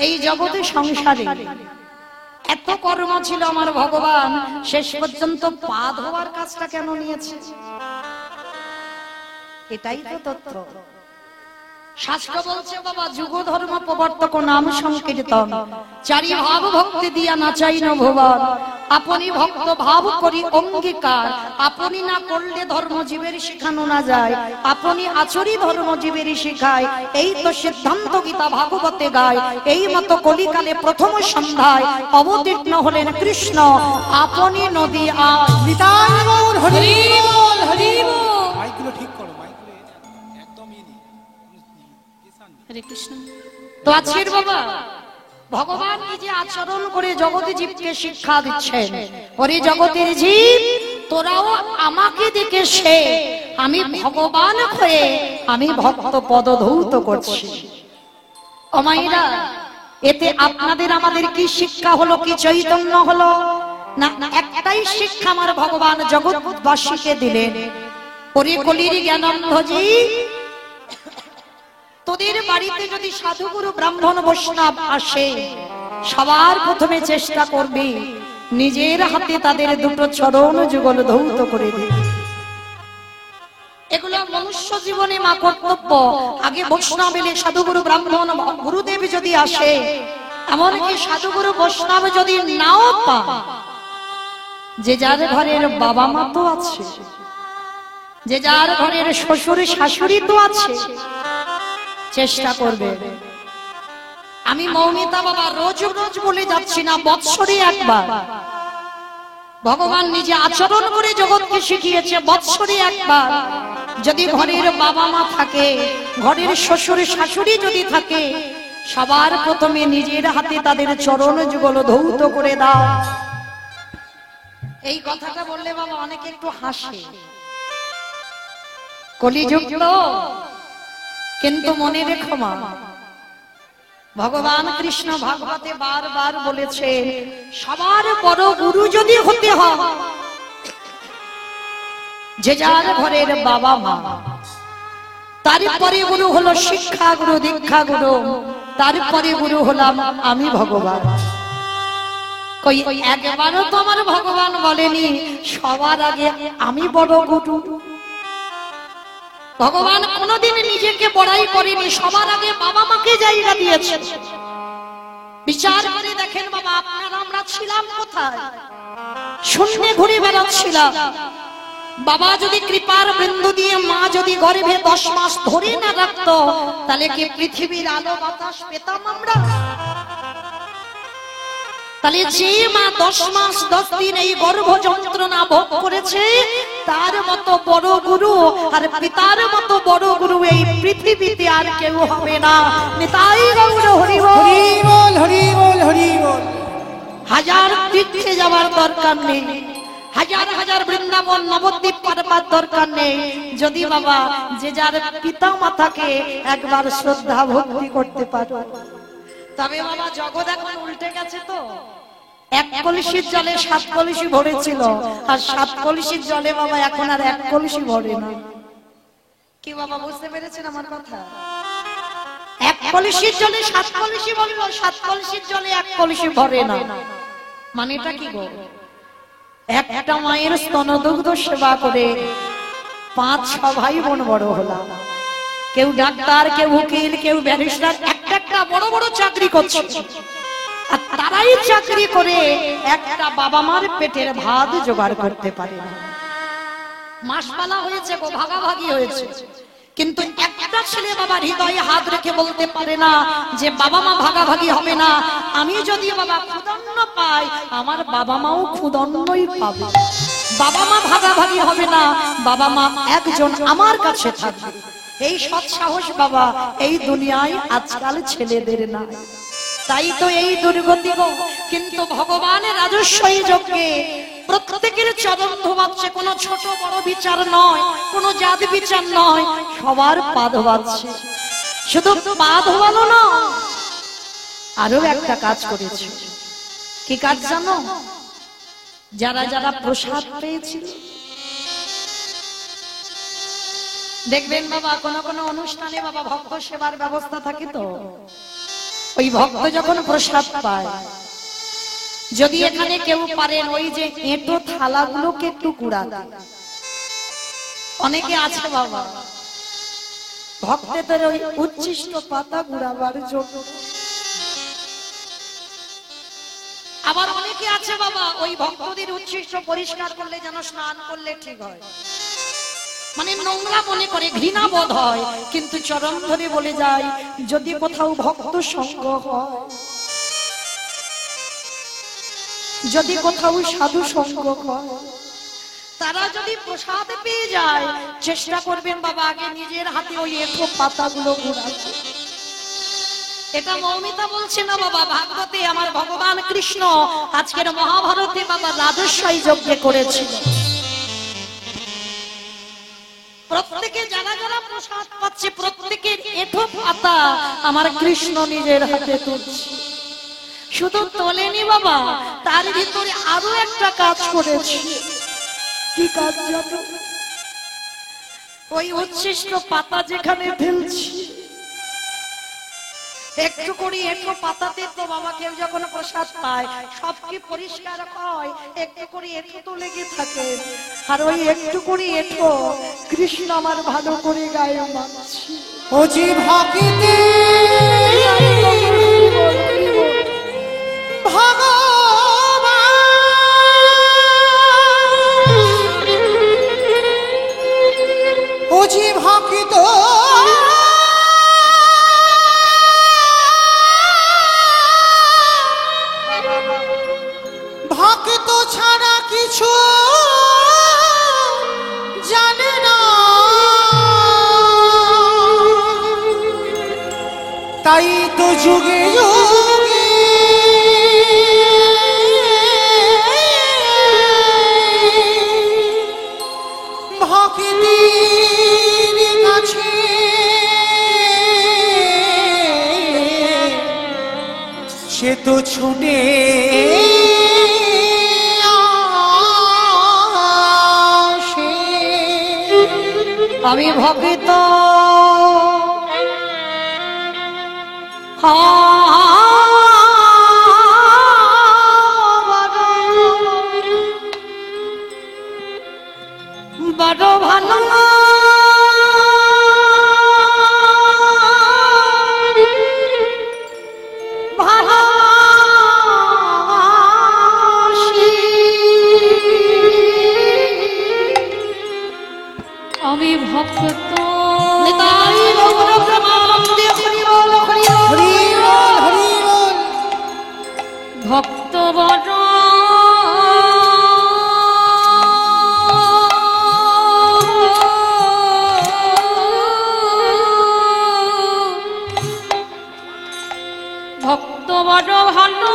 এই জগতে সংসারে এত কর্ম ছিল আমার ভগবান, শেষ পর্যন্ত পা ধোয়ার কাজটা কেন নিয়েছে? এটাই তো তথ্য। শাস্ত্র বলছে বাবা, যুগ ধর্ম প্রবর্তক নাম সংকীর্তন, চারি ভাব ভক্তি দিয়া নাচাই ন ভুবন, আপনি ভক্ত ভাব করি অঙ্গীকার, আপনি না করলে ধর্ম জীবের শিখানো না যায়, আপনি আচরি ধর্ম জীবের শিখায়, এই তো সিদ্ধান্ত গীতা ভাগবতে গায়। এই মতো কলিকালে প্রথম সন্ধ্যায় অবতীর্ণ হলেন কৃষ্ণ, আপনি নদী আর নিতাই গৌর হরি বল হরি বল। মাইকগুলো ঠিক করো, মাইকগুলো একদমই নেই। হরে কৃষ্ণ। তো আজকের বাবা ভগবান নিজে আচরণ করে জগতে জীবকে শিক্ষা দিচ্ছেন, ওরে জগতের জীব তোরাও আমাকে দেখে সে, আমি ভগবান হয়ে আমি ভক্ত পদধৌত করছি। ও মায়েরা, এতে আপনাদের আমাদের কি শিক্ষা হলো, কি চৈতন্য হলো? না, একটাই শিক্ষা আমার ভগবান জগৎবাসীকে দিলেন, ওরে কলির জ্ঞানান্ধজি, তোদের বাড়িতে যদি সাধুগুরু ব্রাহ্মণ বৈষ্ণব আসে, সবার প্রথমে চেষ্টা করবি নিজের হাতে তাদের দুটো চরণ যুগল ধৌত করে দিবি। এগুলো মনুষ্য জীবনে মা কর্তব্য। আগে বৈষ্ণব এলে সাধুগুরু ব্রাহ্মণ গুরুদেব যদি আসে, এমনকি সাধুগুরু বৈষ্ণব যদি নাও পা, যে যার ঘরের বাবা মা তো আছে, যে যার ঘরের শ্বশুর শাশুড়ি তো আছে, চেষ্টা করবে। আমি মৌমিতা বাবা রোজ রোজ বলে যাচ্ছি না, বৎসরে একবার ভগবান নিজে আচরণ করে জগৎকে শিখিয়েছে। বৎসরে একবার যদি ঘরের বাবা মা থাকে, ঘরের শ্বশুর শাশুড়ি যদি থাকে, সবার প্রথমে নিজের হাতে তাদের চরণ যুগল ধৌত করে দাও। এই কথাটা বললে বাবা অনেকে একটু হাসে, কলিযুগ তো, কিন্তু মনে রেখো মা, ভগবান কৃষ্ণ ভাগবতে বারবার বলেছে, সবার বড় গুরু যদি হতে হয়, যে যার ঘরের বাবা মা, তারপরে গুরু হলো শিক্ষা গুরু, দীক্ষা গুরু, তারপরে গুরু হলাম আমি ভগবান। কই একবারও তো আমার ভগবান বলেনি সবার আগে আমি বড় গুরু? ভগবান কোনদিন নিজেকে বড়াই করেনি, সবার আগে বাবা মাকে জায়গা দিয়েছে। বিচার করে দেখেন বাবা, আপনারা আমরা ছিলাম কোথায়? শূন্যে ঘুরে বেড়াচ্ছিলাম। বাবা যদি কৃপার বিন্দু দিয়ে মা যদি গর্ভে 10 মাস ধরে না রাখতো, তাহলে কি পৃথিবীর আলো বাতাস পেতাম আমরা? তাহলে যে মা 10 মাস 10 দিন এই গর্ভ যন্ত্রণা ভোগ করেছে, তার মতো বড় গুরু আর পিতার মতো বড় গুরু এই পৃথিবীতে আর কেউ হবে না। নিতাই গৌর হরি বল হরি বল হরি বল। হাজার তীর্থে যাওয়ার দরকার নেই, হাজার হাজার বৃন্দাবন নবদ্বীপ পারবার দরকার নেই, যদি বাবা যে যার পিতা মাতাকে একবার শ্রদ্ধা ভক্তি করতে পারো। তবে বাবা জগৎ এখন উল্টে গেছে তো, 1 কলসির জলে 7 কলসি ভরেছিল, আর 7 কলসির জলে বাবা এখন আর 1 কলসি ভরে না। কি বাবা বুঝতে পেরেছেন আমার কথা? 1 কলসির জলে 7 কলসি ভরলো, 7 কলসির জলে 1 কলসি ভরে না। মানেটা কি গো? একটা মায়ের স্তনদুগ্ধ সেবা করে 5-6 ভাই বোন বড় হলাম। কেউ ডাক্তার, কেউ উকিল, কেউ ব্যারিস্টার, একটা বড় বড় চাকরি করছে। আর তারাই চাকরি করে একটা বাবা মার পেটের ভাত জোগাড় করতে পারে না। মাসপালা হয়েছে গো, ভাগাভাগি হয়েছে, কিন্তু একটা ছেলে বাবা হৃদয়ে হাত রেখে বলতে পারে না যে বাবা মা ভাগাভাগি হবে না। আমি যদি বাবা ক্ষুদন্ন পাই, আমার বাবা মাও ক্ষুদন্নই পাবে। বাবা মা ভাগাভাগি হবে না, বাবা মা একজন আমার কাছে থাকবে। এই সৎ সাহস বাবা এই দুনিয়ায় আজকাল ছেলেদের না, তাই তো এই দুর্গতি গো। কিন্তু ভগবানের রাজস্বই যজ্ঞে প্রত্যেকের চরণ ধোবাচ্ছে, কোনো ছোট বড় বিচার নয়, কোনো জাত বিচার নয়, সবার পা ধোবাচ্ছে। শুধু পা ধোবানো না, আরো একটা কাজ করেছে। কি কাজ জানো? যারা যারা প্রসাদ পেয়েছিল, দেখবেন বাবা কোন কোন অনুষ্ঠানে বাবা ভক্ত সেবার ব্যবস্থা থাকে তো, ওই ভক্ত যখন প্রসাদ পায়, যদি এখানে কেউ পারেন ওই যে এঁটো থালাগুলোকে একটু কুড়াতে। অনেকে আছে বাবা ভক্তদের ওই উচ্ছিষ্ট পাতা কুড়াবার জন্য, আবার অনেকে আছে বাবা ওই ভক্তদের উচ্ছিষ্ট পরিষ্কার করলে যেন স্নান করলে ঠিক হয়, মানে নোংরা মনে করে, ঘৃণা বোধ হয়। কিন্তু চরণ ধরে বলে যায়, যদি কোথাও ভক্ত সঙ্গ হয়, যদি কোথাও সাধু সঙ্গ হয়, তারা যদি প্রসাদ পেয়ে যায়, চেষ্টা করবেন বাবা আগে নিজের হাতে ওই এঁটো পাতাগুলো কুড়াতে। এটা মৌমিতা বলছে না বাবা, ভাগবতে আমার ভগবান কৃষ্ণ আজকের মহাভারতে বাবা রাজস্বই যজ্ঞ করেছিল। প্রত্যেকে যারা যারা প্রসাদ পাচ্ছে প্রত্যেকের এঁটো পাতা আমার কৃষ্ণ নিজের হাতে তুলছে। শুধু তোলেনি বাবা, তার ভিতরে আরো একটা কাজ করেছে। কি কাজ জানো? ওই উচ্ছিষ্ট পাতা যেখানে ফেলছি, একটু করে এঁটো পাতাতে তো বাবা কেউ যখন প্রসাদ পায় সব কি পরিষ্কার হয়, একটু করে এঁটো তো লেগে থাকে। আর ওই একটু করে এঁটো কৃষ্ণ আমার ভালো করে গায়ে মানছি। ও যে ভক্তিতে ভগবান, ও যে ভক্ত ভক্ত ছাড়া কিছু জানে না, তাই তো যুগে যুগে ভক্তির কাছে সে তো ছুটে আসে। আমি ভক্ত বড় ভালো আমি ভক্ত ভক্ত বড় ভক্ত বড় ভালো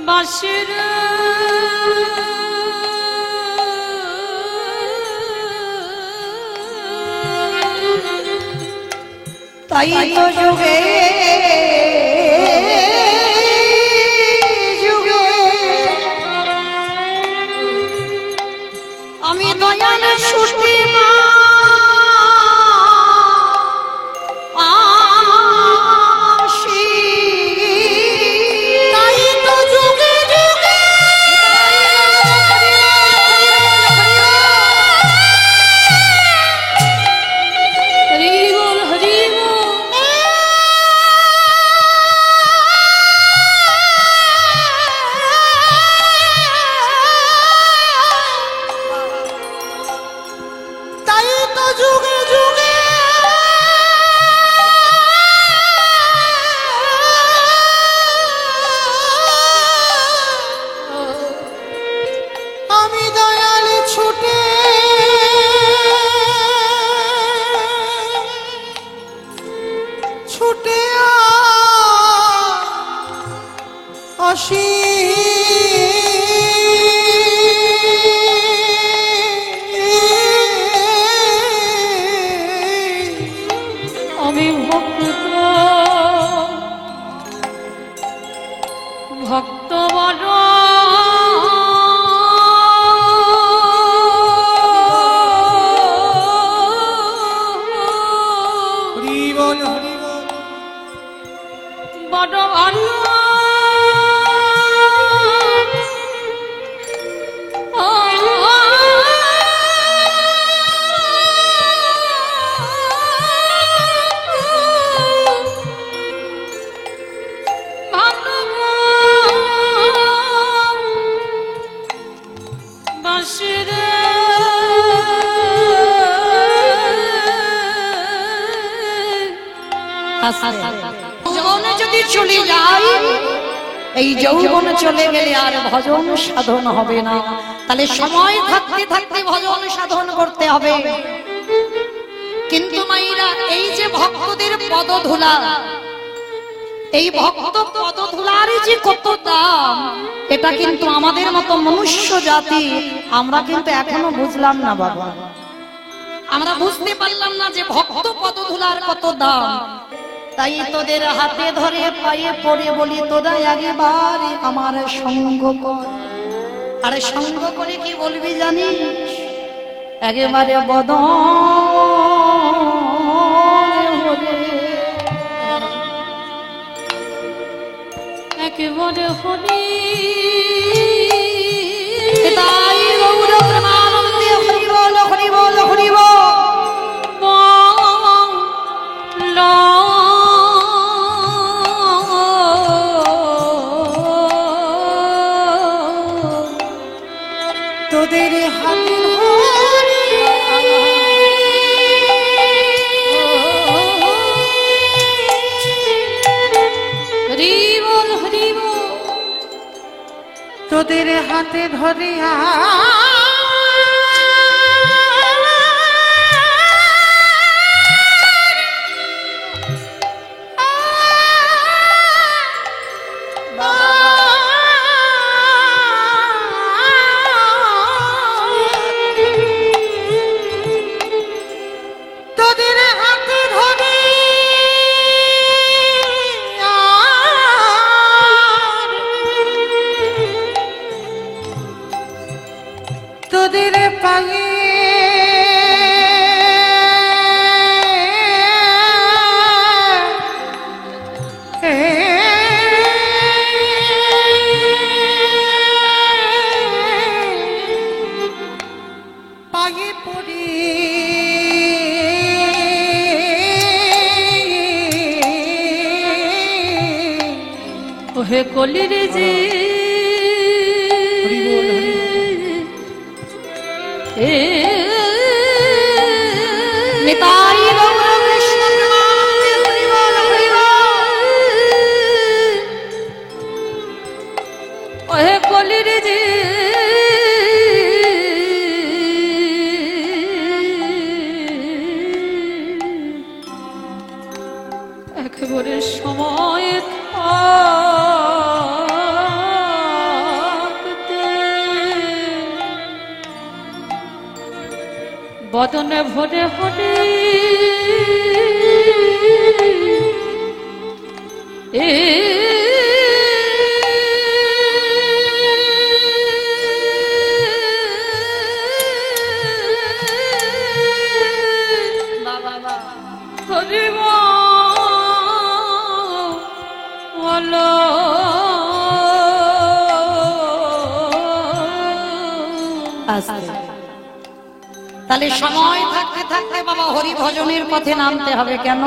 বাসের তাই তো যুগে যুগে আমি দয়াল সুটি মা আসি, তাই তো যুগে যুগে হরি বল হরি বল। যৌবনে যদি চলে যায়, এই যৌবন চলে গেলে আর ভজন সাধন হবে না। তাহলে সময় থাকতে থাকতে ভজন সাধন করতে হবে। কিন্তু মাইরা, এই যে ভক্তদের পদধূলা, এই ভক্ত পদধূলার যে কত দাম, এটা কিন্তু আমাদের মতো মনুষ্য জাতি আমরা কিন্তু এখনো বুঝলাম না বাবা। আমরা বুঝতে পারলাম না যে ভক্ত পদধূলার কত দাম। তাই তোদের হাতে ধরে পায়ে পড়ে বলি, তোরা একবার আমার সঙ্গ কর। আরে সঙ্গ করে কি বলবি জানিস? একেবারে বদন একেবারে হরি তাই গৌর প্রেমানন্দে হরি বল হরি বল হরি বল। তোদের হাতে তোদের হাতে ধরিয়া তোদের হাতে ধরে তোদের পায়ে পায়ে পড়ি ওহে কলির যে নিতাই গৌর কৃষ্ণ প্রেমানন্দে হরি বল হরি বল। ওহে কলির যে একেবারে সময় থাকতে বদনে ভরে ভরে হরি বলো। তাহলে সময় থাকতে থাকতে বাবা হরি ভজনের পথে নামতে হবে। কেন?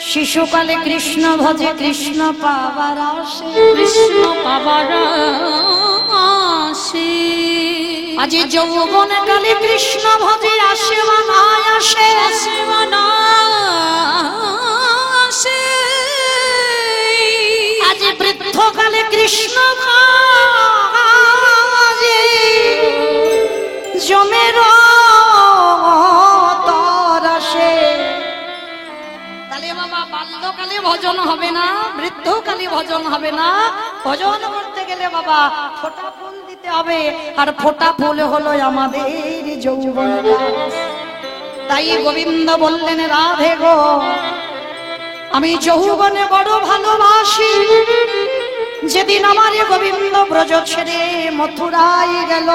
শিশুকালে কৃষ্ণ ভজে কৃষ্ণ পাবার আসে, কৃষ্ণ পাবার আসে। আজ যৌবন কালে কৃষ্ণ ভজে আসে বা নাই আসে, আসে। আজ বৃদ্ধকালে কৃষ্ণ ভজে জমের তর আসে। তাহলে বাবা বাল্যকালে ভজন হবে না, বৃদ্ধকালে ভজন হবে না। ভজন করতে গেলে বাবা ফোঁটা ফুল দিতে হবে, আর ফোঁটা ফুল হলো আমাদের যৌবন। তাই গোবিন্দ বললেন, রাধে গো আমি যৌবনে বড় ভালোবাসি। যেদিন আমার গোবিন্দ ব্রজ ছেড়ে মথুরায় গেল,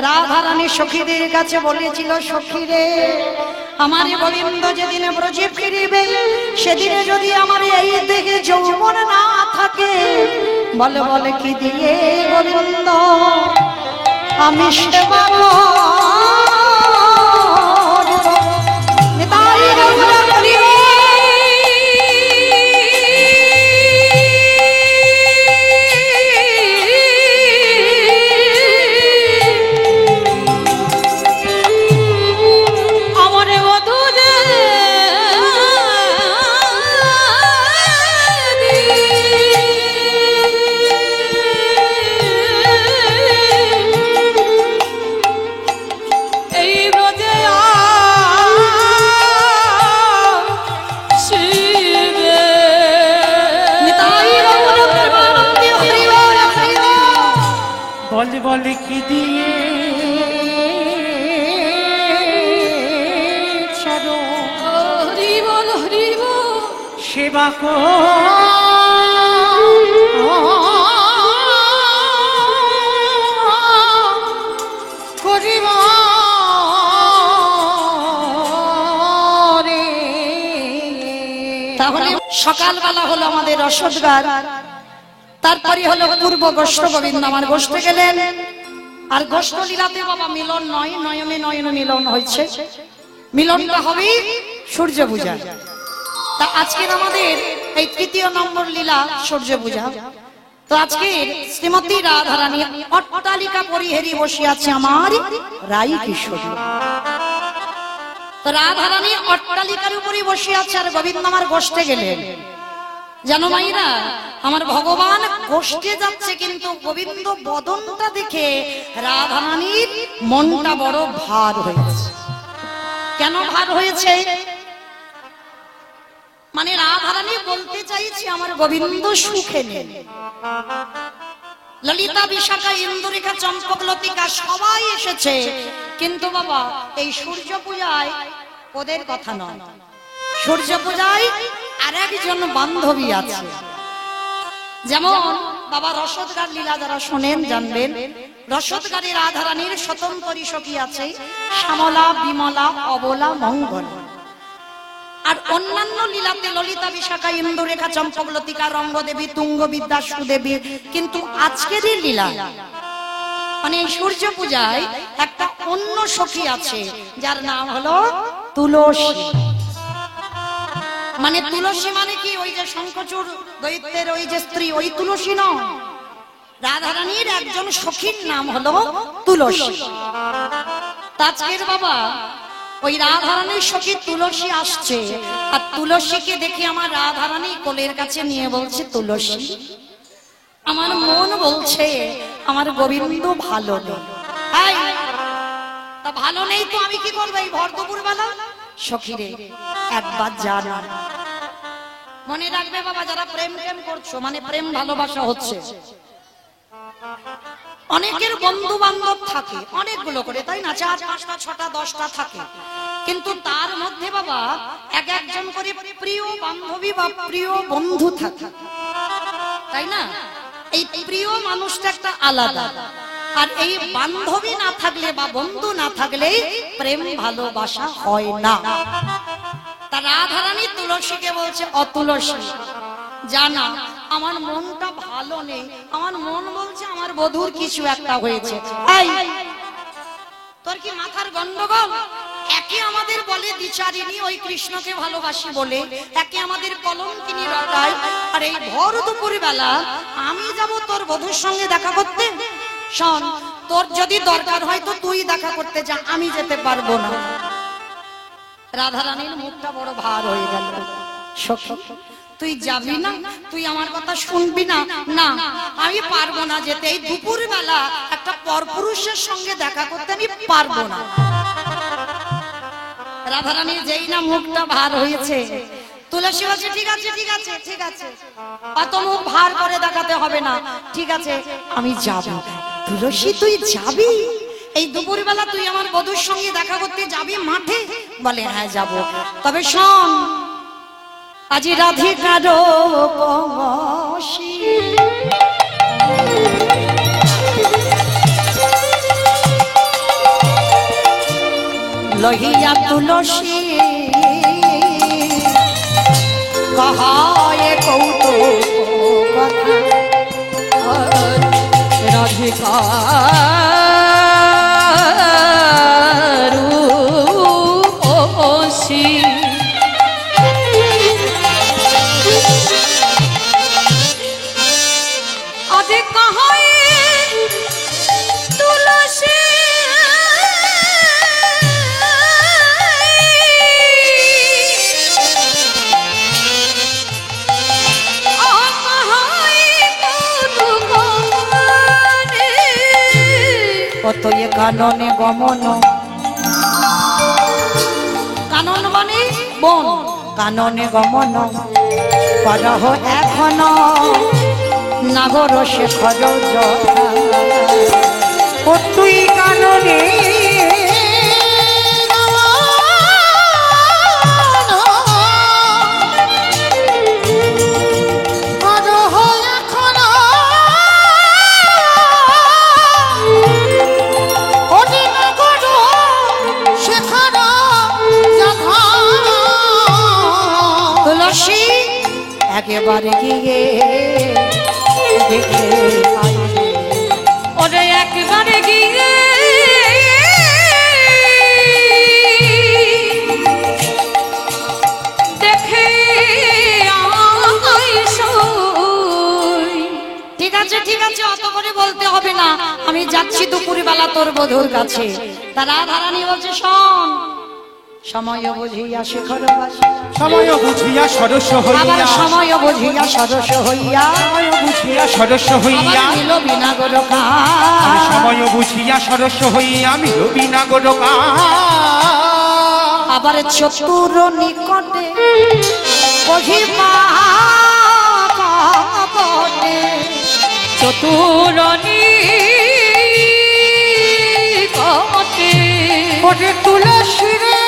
রাধারানী সখীদের কাছে বলেছিল, সখীরে আমার গোবিন্দ যেদিন ব্রজে ফিরিবে, সেদিনে যদি আমার এই দেহে যৌবন না থাকে, বলে বলে কি দিয়ে গোবিন্দ আমি সেবা করব। নিতাই গৌর হরি বল। বলে কি দিয়ে ছাড়ো হরি বল হরি বল। সেবা করিব রে। তাহলে সকালবেলা হলো আমাদের রসদগার, তারপরে হলো পূর্ব গোষ্ঠ গোবিন্দ আমার গোষ্ঠে গেলেন। আর গোষ্ঠ লীলাতে বাবা মিলন নয়, নয়নে নয়ন মিলন হয়েছে। মিলনটা হবে সূর্য পূজা। তা আজকের আমাদের এই তৃতীয় নম্বর লীলা সূর্য পূজা। তো আজকে শ্রীমতী রাধারানী অট্টালিকা পরিহেরি বসে আছে আমার রাই কিশোরী। তো রাধারানী অট্টালিকার উপরে বসে আছে আর গোবিন্দ আমার গোষ্ঠে গেলেন। জানো মাইরা, আমার ভগবান গোষ্ঠে যাচ্ছে কিন্তু গোবিন্দ বদনটা দেখে রাধারানীর মনটা বড় ভার হয়েছে। কেন ভার হয়েছে? মানে রাধারানী বলতে চাইছি আমার গোবিন্দ সুখে নেই। ললিতা, বিশাখা, ইন্দুরেখা, চম্পক, লতিকা সবাই এসেছে, কিন্তু বাবা এই সূর্য পূজায় ওদের কথা নয়। সূর্য পূজায় আর একজন বান্ধবী আছে। যেমন বাবা রসদগার লীলা যারা শোনেন জানবেন, রসদগারের রাধারানীর স্বতন্ত্রী সখী আছে শ্যামলা, বিমলা, অবলা, মঙ্গল। আর অন্যান্য লীলাতে ললিতা, বিশাখা, ইন্দুরেখা, চম্পক, লতিকা, রঙ্গদেবী, তুঙ্গবিদ্যা, সুদেবী। কিন্তু আজকের এই লীলা মানে সূর্য পূজায় একটা অন্য সখী আছে যার নাম হলো তুলসী। মানে তুলসী মানে কি ওই যে শঙ্খচূড় দৈত্যের ওই যে স্ত্রী, ওই তুলসী নয়। রাধারানীর একজন সখীর নাম হলো তুলসী। আজকের বাবা ওই রাধারানীর সখী তুলসী আসছে, আর তুলসীকে দেখে আমার রাধারানী কোলের কাছে নিয়ে বলছে, তুলসী আমার মন বলছে আমার গোবিন্দ ভালো নেই। তা ভালো নেই তো আমি কি করবো এই ভর দুপুর বেলা? সখীরে একবার জানা মনে রাখবে বাবা, যারা প্রেম প্রেম করছো মানে প্রেম ভালোবাসা হচ্ছে, অনেকের বন্ধু বান্ধব থাকে অনেকগুলো করে, তাই না? 4, 5টা, 6টা, 10টা থাকে, কিন্তু তার মধ্যে বাবা এক একজন করে প্রিয় বান্ধবী বা প্রিয় বন্ধু থাকে, তাই না? এই প্রিয় মানুষটা একটা আলাদা। আর এই বান্ধবী না থাকলে বা বন্ধু না থাকলে প্রেম ভালোবাসা হয় না। তা রাধারানী তুলসীকে বলছে, অতুলসী জানা আমার মনটা ভালো নেই, আমার মন বলছে আমার বধূর কিছু একটা হয়েছে। তোর কি মাথার গন্ডগোল? একে আমাদের বলে দ্বিচারিণী, ওই কৃষ্ণকে ভালোবাসি বলে, একে আমাদের কলঙ্কিনী রটায়, আর এই ভর দুপুর বেলা আমি যাব তোর বধূর সঙ্গে দেখা করতে? শোন, তোর যদি দরকার হয় তো তুই দেখা করতে যা, আমি যেতে পারবো না। রাধারানীর মুখটা বড় ভার হয়ে গেল। সখী তুই যাবি না? তুই আমার কথা শুনবি না? না আমি পারবো না যেতে, এই দুপুর বেলা একটা পরপুরুষের সঙ্গে দেখা করতে আমি পারবো না। রাধারানীর যেই না মুখটা ভার হয়েছে, তুলসী বলছে, ঠিক আছে ঠিক আছে ঠিক আছে, অত মুখ ভার করে দেখাতে হবে না, ঠিক আছে আমি যাব। তুলসী তুই যাবি? এই দুপুর বেলা তুই আমার বধূর সঙ্গে দেখা করতে যাবি মাঠে? বলে হ্যাঁ যাব। তবে শোন, আজি রাধিকার বংশী লহিয়া তুলসী কহায় কৌতুক কথা, রাধিকা কত এ কাননে গমন, কানন মানে বন, কাননে গমন করহ এখন নাগর শেখর ও তুই কাননে তুলসী একেবারে গিয়ে দেখে আয় রে। ওরে একবারে গিয়ে দেখে আইসই। ঠিক আছে ঠিক আছে, অত করে বলতে হবে না, আমি যাচ্ছি দুপুরবেলা তোর বধূর কাছে। তারা ধারানি বলছে শোন, সময় বুঝিয়া শেখর বাসি, সময় বুঝিয়া সরস্ব আবার হইয়া সময় বুঝিয়া সরস হইয়া, সময় বুঝিয়া সরস্ব হইয়া আবার নিল বিনা গোরকা, সময় বুঝিয়া সরস্ব হইয়া মিল বিনা গোরকা আবার চতুর নিকটে বহিবা কপটে, চতুরনি কটে ওরে তুলসী রে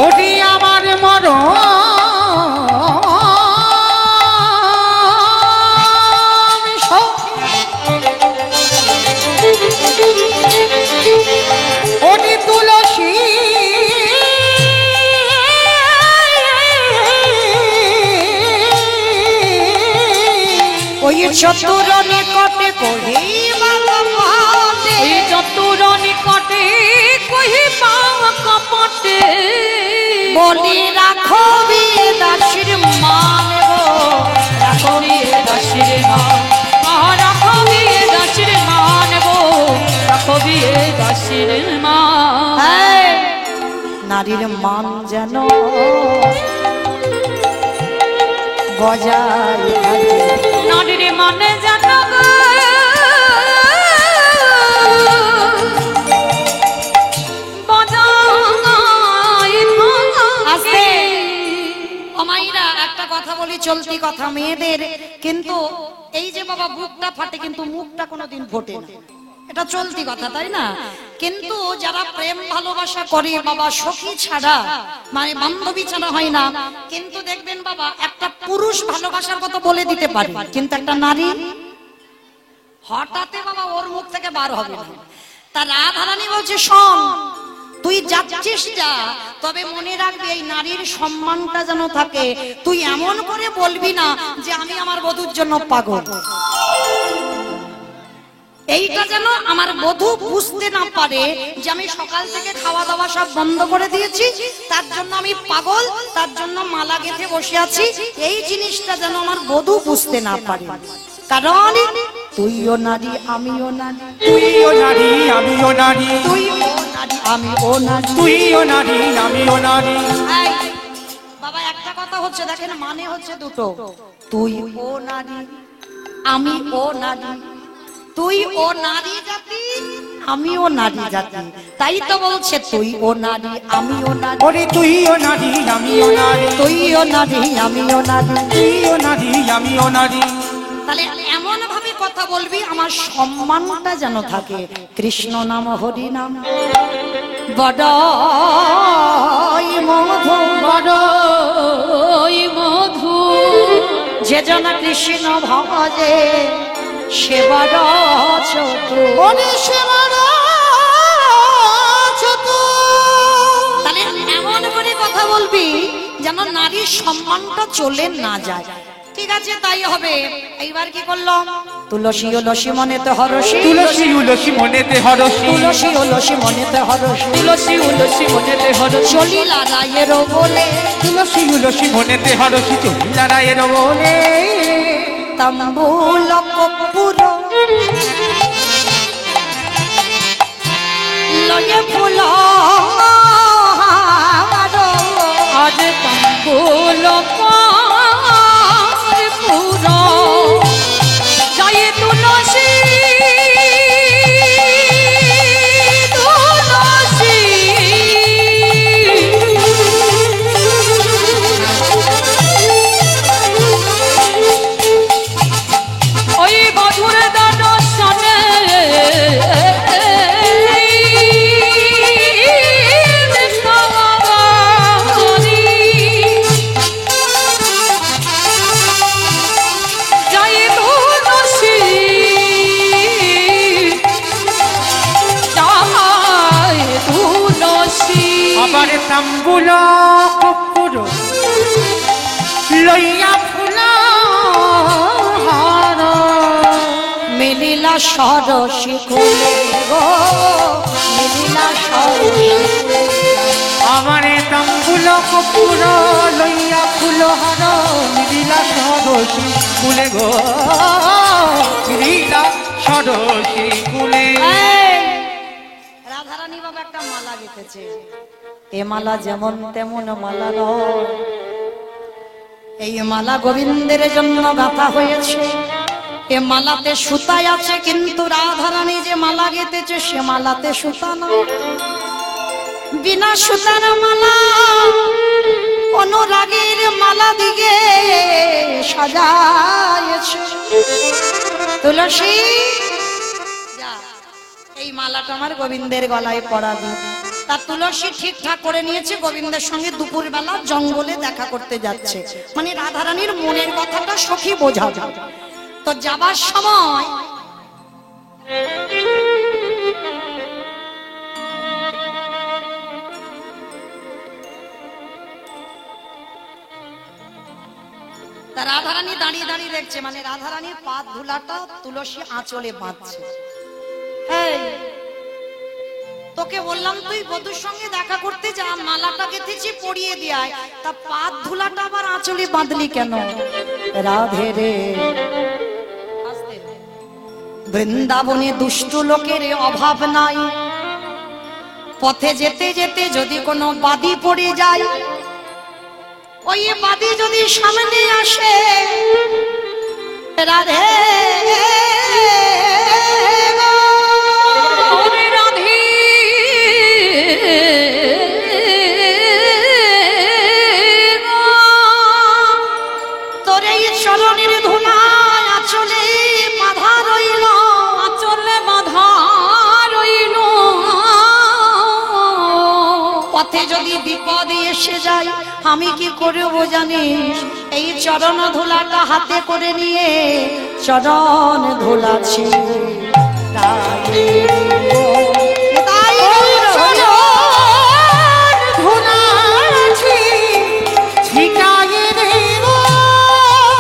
ওরে আমার মরণ ওরে তুলসী ওই চতুর নিকটে কহিবা কপটে, ওই চতুর নিকটে কহিবা কপটে, বলি রাখো বিয়ে দাসীর মান গো, রাখো বিয়ে দাসীর মান, রাখবি দাসির মান গো, রাখবি দাসির মান। হ্যাঁ, নারীর মান যেন বজায় থাকে। নারীর মানে জানো গো, বজায় আস্তে। থাকে। অমাইরা একটা কথা বলি, চলতি কথা মেয়েদের, কিন্তু এই যে বাবা বুকটা ফাটে কিন্তু মুখটা কোনোদিন ফোটে না, এটা চলতি কথা তাই না? কিন্তু যারা প্রেম ভালোবাসা করে বাবা সখী ছাড়া, মানে বান্ধবী ছাড়া হয় না, কিন্তু দেখবেন বাবা একটা পুরুষ ভালোবাসার কথা বলে দিতে পারে, কিন্তু একটা নারী হঠাৎ বাবা ওর মুখ থেকে বার হবে না। তা রাধারানী বলছে শোন, তুই যাচ্ছিস যা, তবে মনে রাখবি এই নারীর সম্মানটা যেন থাকে। তুই এমন করে বলবি না যে আমি আমার বধূর জন্য পাগল, এইটা যেন আমার বধূ বুঝতে না পারে যে আমি সকাল থেকে খাওয়া দাওয়া সব বন্ধ করে দিয়েছি, তার জন্য আমি পাগল, তার জন্য মালা গেঁথে বসে আছি, এই জিনিসটা যেন আমার বধূ বুঝতে না পারে। কারণ তুইও নারী আমিও নারী, তুইও নারী আমিও নারী, তুইও নারী আমিও নারী, তুইও নারী আমিও নারী। এই, বাবা একটা কথা হচ্ছে দেখেন, মানে হচ্ছে দুটো, তুই ও নারী আমি ও নারী, তুই ও নারী জাতি আমিও নারী জাতি, তাই তো বলছে তুই ও নারী আমিও নারী, ওরে তুইও নারী আমিও নারী, তুইও নারী আমিও নারী। তুইও নারী আমিও নারী। তাহলে এমন ভাবে কথা বলবি আমার সম্মানটা যেন থাকে। কৃষ্ণ নাম হরি নাম বড়ই মধু, বড়ই মধু, যে জন কৃষ্ণ ভজে সে বড় চতুর, ওরে সে বড় চতুর। তাহলে এমন করে কথা বলবি যেন নারীর সম্মানটা চলে না যায়। ঠিক আছে তাই হবে। এইবার কি করলাম, তুলসী লসী মনেতে হরসী, তুলসী উলসী মনেতে হরসী, তুলসী লসী মনেতে হরসী, তুলসী উলসী মনেতে হরসী, চলিলা রায়ের বলে তুলসী উলসী মনেতে হরসী, চলিলা রায়ের বলে। তাম্বুল কর্পূর লয়ে ফুল আজ তাম্বুল কর্পূর যায় তুলসী, তুলসী তাম্বুল কপুর লইয়া ফুল হার মিলিলা সরসী কুলে গো মিলিলা সরসী আমারে তাম্বুল কপুর লইয়া ফুল হার মিলিলা সরসী কুলে গো মিলিলা সরসী কুলে। রাধারানী বাবা একটা মালা গেঁথেছে, এ মালা যেমন তেমন মালা নয়, এই মালা গোবিন্দের জন্য গাঁথা হয়েছে। এ মালাতে সুতায় আছে, কিন্তু রাধারানী যে মালা গেঁথেছে সে মালাতে সুতা না, বিনা সুতার মালা অনুরাগের মালা দিকে সাজায়েছে। তুলসী যা এই মালাটা আমার গোবিন্দের গলায় পরাবি। তা তুলসী ঠিকঠাক করে নিয়েছে, গোবিন্দের সঙ্গে দুপুর বেলা জঙ্গলে দেখা করতে যাচ্ছে, মানে রাধারানীর মনের কথাটা সখী বোঝা যায়। তো যাবার সময় রাধারানী দাঁড়িয়ে দাঁড়িয়ে দেখছে, মানে রাধারানীর পা ধুলাটা তুলসী আঁচলে বাঁধছে। তোকে বললাম তুই বধূর সঙ্গে দেখা করতে যা, মালাটা গেঁথেছি পরিয়ে দিয়ায়, তা পা ধুলাটা আবার আঁচলে বাঁধলি কেন? রাধে রে বৃন্দাবনে দুষ্ট লোকের অভাব নাই, পথে যেতে যেতে যদি কোনো বাদি পড়ে যায়, ওই বাদি যদি সামনে আসে, রাধে রাধে তোর এই চরণের ধুলায় আঁচলে বাঁধা রইল, আঁচলে বাঁধা রইল, পথে যদি বিপদ এসে যায় আমি কি করব জানিস? এই চরণ ধুলাটা হাতে করে নিয়ে চরণ ধুলাছি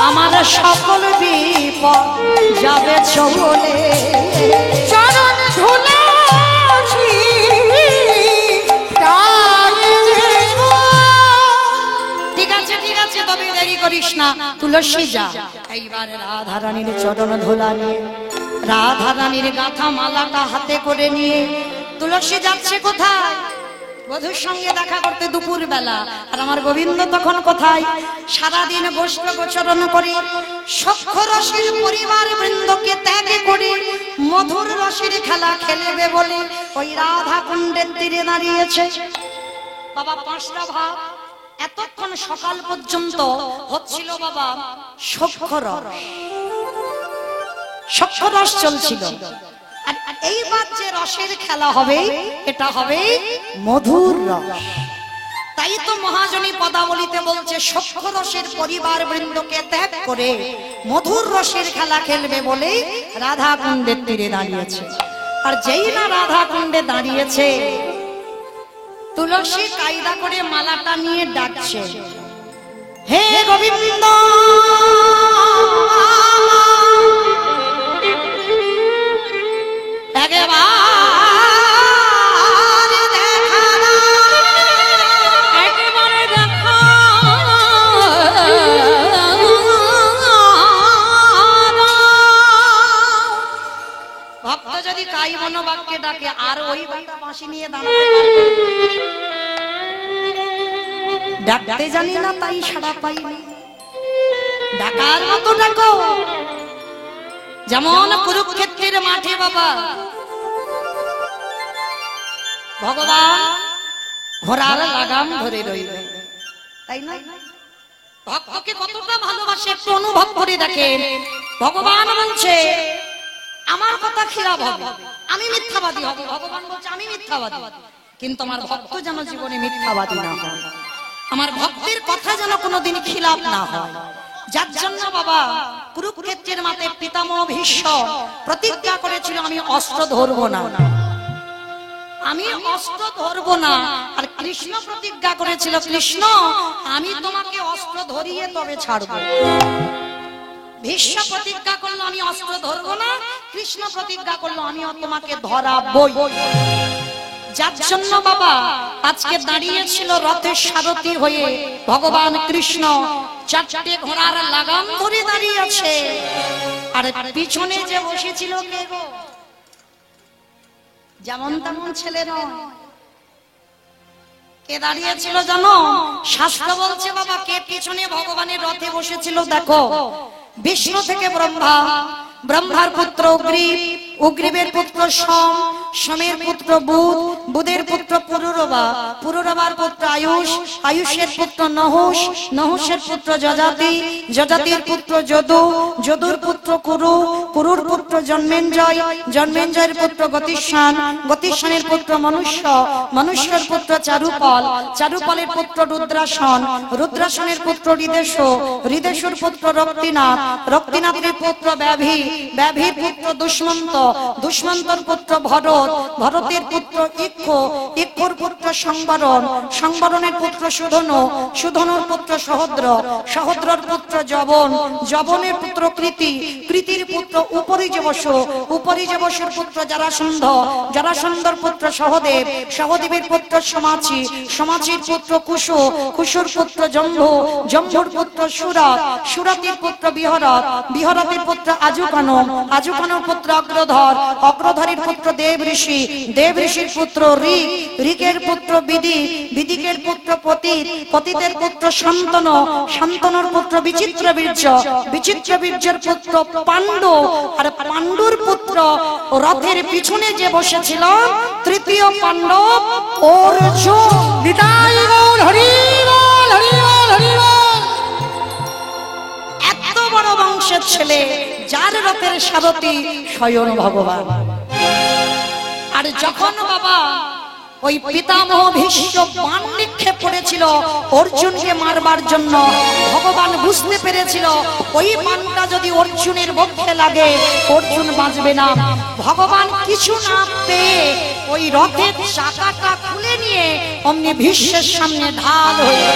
আমার সকল বিপদ যাবে চলে, চরণ ধুলাছি ঠিক আছে তবে দেরি করিস না, তুলসী যা। এইবারে রাধারানীর চরণ ধুলা নিয়ে, রাধারানীর গাঁথা মালাটা হাতে করে নিয়ে তুলসী যাচ্ছে কোথায়? বধূর সঙ্গে দেখা করতে দুপুর বেলা। আর আমার গোবিন্দ তখন কোথায়? সারাদিন বৈষ্ণব গোচরণ করে সখ্য রসের পরিবার বৃন্দকে ত্যাগ করে মধুর রসের খেলা খেলবে বলে ওই রাধা কুণ্ডের তীরে দাঁড়িয়েছে। বাবা পাঁচটা ভাব এতক্ষণ সকাল পর্যন্ত হচ্ছিল বাবা সখ্য রস চলছিল, আর এইবার যে রসের খেলা হবে এটা হবে মধুর রস। তাই তো মহাজনী পদাবলীতে বলছে সখ্য রসের পরিবার বৃন্দকে ত্যাগ করে মধুর রসের খেলা খেলবে বলে রাধা কুণ্ডের তীরে দাঁড়িয়েছে। আর যেই না রাধা কুণ্ডে দাঁড়িয়েছে, তুলসী কায়দা করে মালাটা নিয়ে ডাকছে, হে গোবিন্দ একেবারে দেখা ভক্ত যদি কাই মনোবাক্যে ডাকে আর ওই বাঁকা বাঁশি নিয়ে দাঁড়াতে পারবে? ডাকতে জানি না তাই সাড়া পাই, ডাকার মতো ডাকো। যেমন কুরুক্ষেত্রের মাঠে বাবা ভগবান ঘোড়ার লাগাম ধরে রইল, তাই না? ভক্তকে কতটা ভালোবাসে একটু অনুভব করে দেখেন। ভগবান বলছে আমার কথা খিলাফ হবে, আমি মিথ্যাবাদী হব। ভগবান বলছে আমি মিথ্যাবাদী, কিন্তু আমার ভক্ত যেন জীবনে মিথ্যাবাদী না হয়, আমার ভক্তের কথা যেন কোনোদিন খিলাফ না হয়। যার জন্য বাবা কুরুক্ষেত্রের মাঠে পিতামহ ভীষ্ম প্রতিজ্ঞা করেছিল আমি অস্ত্র ধরবো না। আমি অস্ত্র ধরবো না। আর কৃষ্ণ প্রতিজ্ঞা করেছিল, কৃষ্ণ আমি তোমাকে অস্ত্র ধরিয়ে তবে ছাড়বো। ভীষ্ম প্রতিজ্ঞা করলো আমি অস্ত্র ধরবো না, কৃষ্ণ প্রতিজ্ঞা করলো আমিও তোমাকে ধরাবই। যার জন্য বাবা আজকে দাঁড়িয়েছিল রথের সারথি হয়ে ভগবান কৃষ্ণ, চারটে ঘোড়ার লাগাম ধরে দাঁড়িয়ে আছে। আর পিছনে যে বসেছিল কে গো? যেমন তেমন ছেলে নয়, কে দাঁড়িয়েছিল জানো? শাস্ত্র বলছে বাবা কে পিছনে ভগবানের রথে বসেছিল দেখো। বিষ্ণু থেকে ব্রহ্মা, ব্রহ্মার পুত্র অগ্রিব, অগ্রিবের পুত্র সোম, সোমের পুত্র বুধ, বুধের পুত্র পুরুরবা, পুরুরবার পুত্র আয়ুষ, আয়ুষের পুত্র নহুষ, নহুষের পুত্র যজাতি, যজাতির পুত্র যদু, যদুর পুত্র কুরু, কুরুর পুত্র জন্মেঞ্জয়, জন্মেঞ্জয়ের পুত্র গতিষ্ঠান, গতিষ্ঠানের পুত্র মনুষ্য, মনুষ্যের পুত্র চারুপল, চারুপলের পুত্র রুদ্রাসন, রুদ্রাসনের পুত্র হৃদেশ, হৃদেশুর পুত্র রক্তিনাথ, রক্তিনাথের পুত্র ব্যাভি, ব্যাভির পুত্র দুষ্মন্ত, দুষ্মন্তর পুত্র ভরত, ভরতের পুত্র ইক্ষ, ইক্ষর পুত্র সংবরণ, সংবরণের পুত্র সুধনু, সুধনুর পুত্র সহদ্র, সহদ্রর পুত্র জবন, জবনের পুত্র কৃতি, কৃতির পুত্র উপরিজবস, উপরিজবসের পুত্র জারাসন্ধ, জারাসন্ধর পুত্র সহদেব, সহদেবের পুত্র সমাচি, সমাচির পুত্র কুশু, কুশুর পুত্র জম্ভু, জম্ভুর পুত্র সুরত, সুরতের পুত্র বিহরত, বিহরতের পুত্র আজুকানম, আজুকানর পুত্র অগ্রধর, অগ্রধরের পুত্র দেব ঋষি, দেব ঋষির পুত্র ঋক, ঋকের পুত্র বিদি, বিদিকের পুত্র পতিত, পতিতের পুত্র শান্তনু, শান্তনুর পুত্র বিচিত্র বীর্য, বিচিত্র বীর্যের পুত্র পাণ্ডু, আর পাণ্ডুর পুত্র রথের পিছনে যে বসেছিল তৃতীয় পাণ্ডব অর্জুন। নিতাই গৌর হরি বল, হরি বল, হরি বল। এত বড় বংশের ছেলে যার রথের সারথি স্বয়ং ভগবান। আর যখন বাবা ওই পিতামহ ভীষ্ম বাণ নিক্ষেপ করেছিল অর্জুনকে মারবার জন্য, ভগবান বুঝতে পেরেছিল ওই বাণটা যদি অর্জুনের বক্ষে লাগে অর্জুন বাঁচবে না। ভগবান কিছু না পেয়ে ওই রথের চাকাটা খুলে নিয়ে অমনি ভীষ্মের সামনে ঢাল হয়ে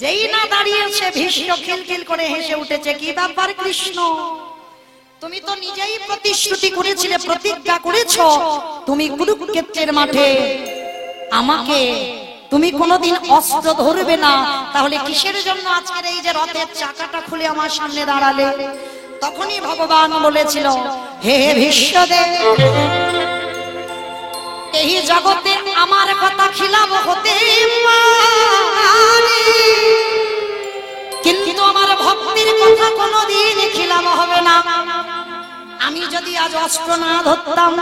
যেই না দাঁড়িয়েছে ভীষ্ম খিলখিল করে হেসে উঠেছে। কি ব্যাপার কৃষ্ণ, তুমি তো নিজেই প্রতিশ্রুতি করেছিলে, প্রতিজ্ঞা করেছো তুমি কুরুক্ষেত্রের মাঠে আমাকে তুমি কোনোদিন অস্ত্র ধরবে না, তাহলে কিসের জন্য আজকের এই যে রথের চাকাটা খুলে আমার সামনে দাঁড়ালে? তখনই ভগবান বলেছিল, হে ভীষ্মদেব, এই জগতে আমার কথা খিলাফ হতে পারে, কিন্তু আমার ভক্তির কথা কোনোদিন খিলাফ হবে না। আমি যদি আজ অস্ত্র না ধরতাম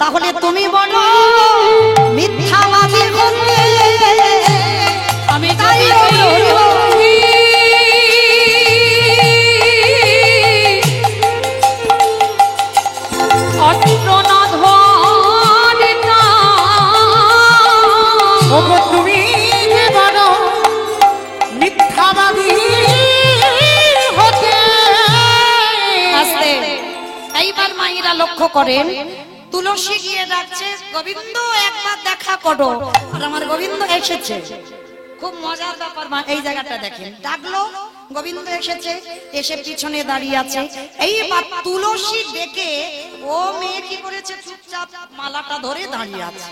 তাহলে তুমি বলো মিথ্যাবাদী হতে। আমি তাই অস্ত্র না ধরে না ওগো তুমি যে বলো মিথ্যাবাদী হতে। আসতে এইবার মায়েরা লক্ষ্য করেন, তুলসী গিয়ে ডাকছে গোবিন্দ একবার দেখা করো, আর আমার গোবিন্দ এসেছে। খুব মজার ব্যাপার মা, এই জায়গাটা দেখেন, ডাকলো গোবিন্দ এসেছে, এসে পিছনে দাঁড়িয়ে আছে। এইবার তুলসী ডেকে ও মেয়ে কি করেছে, চুপচাপ মালাটা ধরে দাঁড়িয়ে আছে।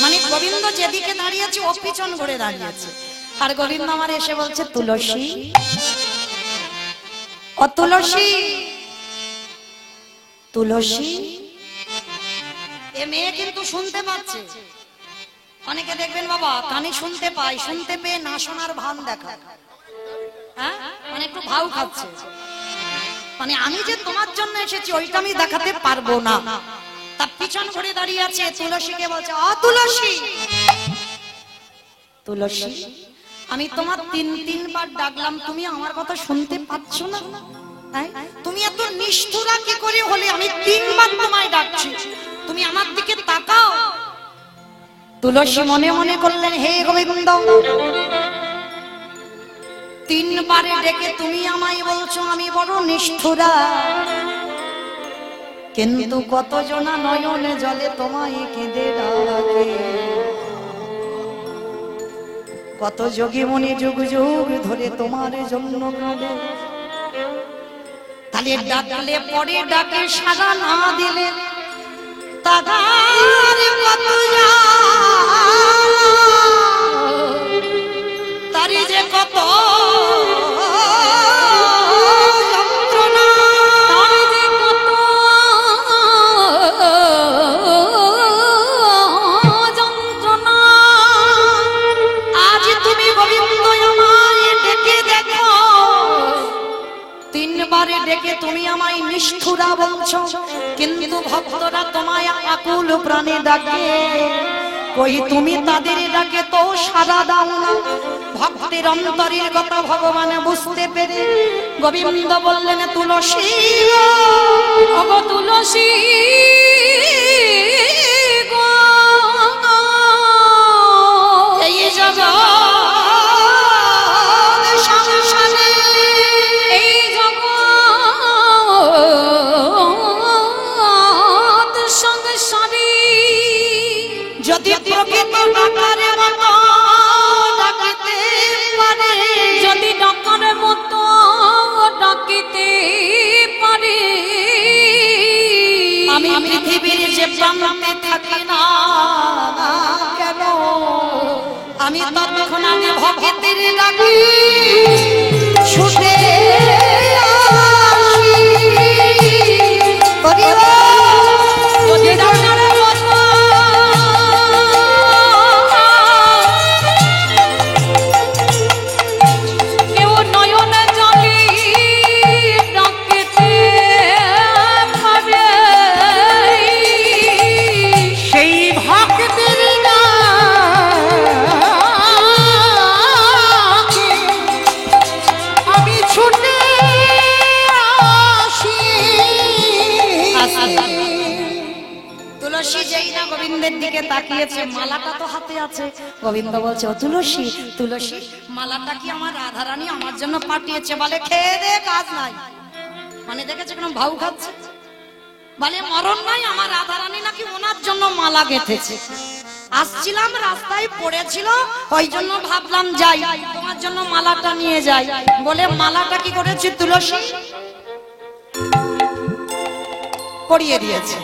মানে গোবিন্দ যেদিকে দাঁড়িয়েছে ও পিছন ঘুরে দাঁড়িয়েছে। আর গোবিন্দ আমার এসে বলছে, তুলসী, ও তুলসী, তুলসী। এ মেয়ে কিন্তু শুনতে পাচ্ছে। অনেকে দেখবেন বাবা কানে শুনতে পায়, শুনতে পেয়ে না শোনার ভান দেখা, হ্যাঁ, মানে একটু ভাও খাচ্ছে, মানে আমি যে তোমার জন্য এসেছি ওইটা আমি দেখাতে পারবো না। তার পিছন ঘুরে দাঁড়িয়ে আছে। তুলসীকে বলছে, অ তুলসী, তুলসী, আমি তোমার তিনবার ডাকলাম, তুমি আমার কথা শুনতে পাচ্ছ না? তুমি এত নিষ্ঠুরা কি করে হলে? আমি তিনবার তোমায় ডাকছি, তুমি আমার দিকে তাকাও। তুলসী মনে মনে করলেন, হে গোবিন্দ, তিনবারে ডেকে তুমি আমায় বলছো আমি বড় নিষ্ঠুরা। কিন্তু কত জনা নয়নে জলে তোমায় কেঁদে ডাকে, কত যোগী মনি যুগ যুগ ধরে তোমার জন্য কাঁদে। তাহলে ডাকলে পরে ডাকে সাড়া না দিলে তাগার কত তারি যে কত যন্ত্রণা, তারি যে কত যন্ত্রণা। আজ তুমি গোবিন্দ আমায় ডেকে দেখো, তিনবারে ডেকে তুমি আমায় নিষ্ঠুরা বলছো, কিন্তু ভক্তরা তোমায় আকুল প্রাণে ডাকে, কই তুমি তাদের ডাকে তো সাড়া দাও না। ভক্তের অন্তরের কথা ভগবান বুঝতে পেরে গোবিন্দ বললেন তুলসী অগ তুলসী গো, এই জগৎ সংসারে এই জগৎ সংসারে যদি প্রকৃত ডাকারে মতো ডাকিতে পারে, যদি ডাকার মতো ডাকিতে পারে, আমি পৃথিবীর যে প্রান্তে থাকি না কেন, আমি তৎক্ষণাৎ ভক্তের ডাকি ছুটে আসি। যদি ডাকার মতো কেউ নয়নে জলে ডাকিতে পারে, সেই ভক্তের ডাকে আমি ছুটে আসি। তুলসী যেই না গোবিন্দের দিকে তাকিয়েছে, মালাটা তো হাতে আছে, গোবিন্দ বলছে ও তুলসী তুলসী মালাটা কি আমার রাধারানী আমার জন্য পাঠিয়েছে? বলে খেয়ে দে কাজ নাই, মানে দেখেছে কোনো ভাউ খাচ্ছে, বলে মরণ নাই, আমার রাধারানী নাকি ওনার জন্য মালা গেঁথেছে। আসছিলাম রাস্তায় পড়েছিল, ওই জন্য ভাবলাম যাই তোমার জন্য মালাটা নিয়ে যাই, বলে মালাটা কি করেছে তুলসী পরিয়ে দিয়েছে।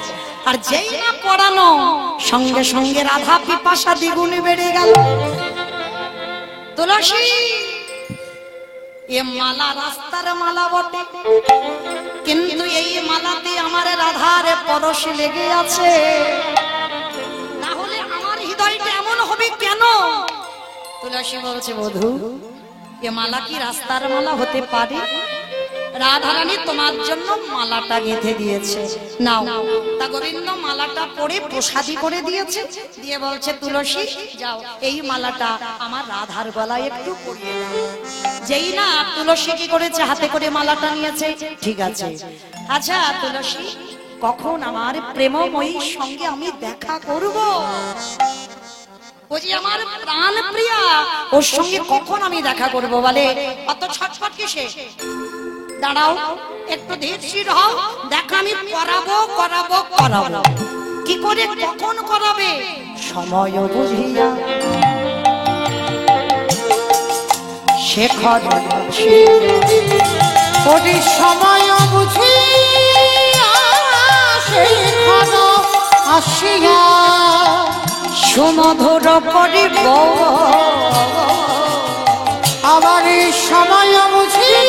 আর যেই না পড়ানো সঙ্গে সঙ্গে রাধা পিপাসা দ্বিগুণে বেড়ে গেল। তুলসী এ মালা রাস্তার মালা বটে, কিন্তু এই মালাতে আমার রাধার পরশ লেগে আছে, না হলে আমার হৃদয়টা এমন হবে কেন? তুলসী বলছে বধূ এ মালা কি রাস্তার মালা হতে পারে? রাধারানী তোমার জন্য মালাটা গেঁথে দিয়েছে, নাও। তা গোবিন্দ মালাটা পরে প্রসাদী করে দিয়েছে, দিয়ে বলছে তুলসী যাও এই মালাটা আমার রাধার গলায় একটু পরিয়ে দাও। যেই না তুলসী কি করেছে, হাতে করে মালাটা নিয়েছে, ঠিক আছে আচ্ছা তুলসী কখন আমার প্রেমময়ীর সঙ্গে আমি দেখা করব? ও যে আমার প্রাণ প্রিয়া, ওর সঙ্গে কখন আমি দেখা করব? বলে অত ছটফট কিসে, দাঁড়াও একটু ধীর হও, দেখা আমি করাবো করাবো করাবো। কি করে কখন করাবে? সময় বুঝিয়া শেখর ওরে সময় বুঝিয়া শেখর আসিয়া সুমধুর করিব, আবার সময় বুঝিয়া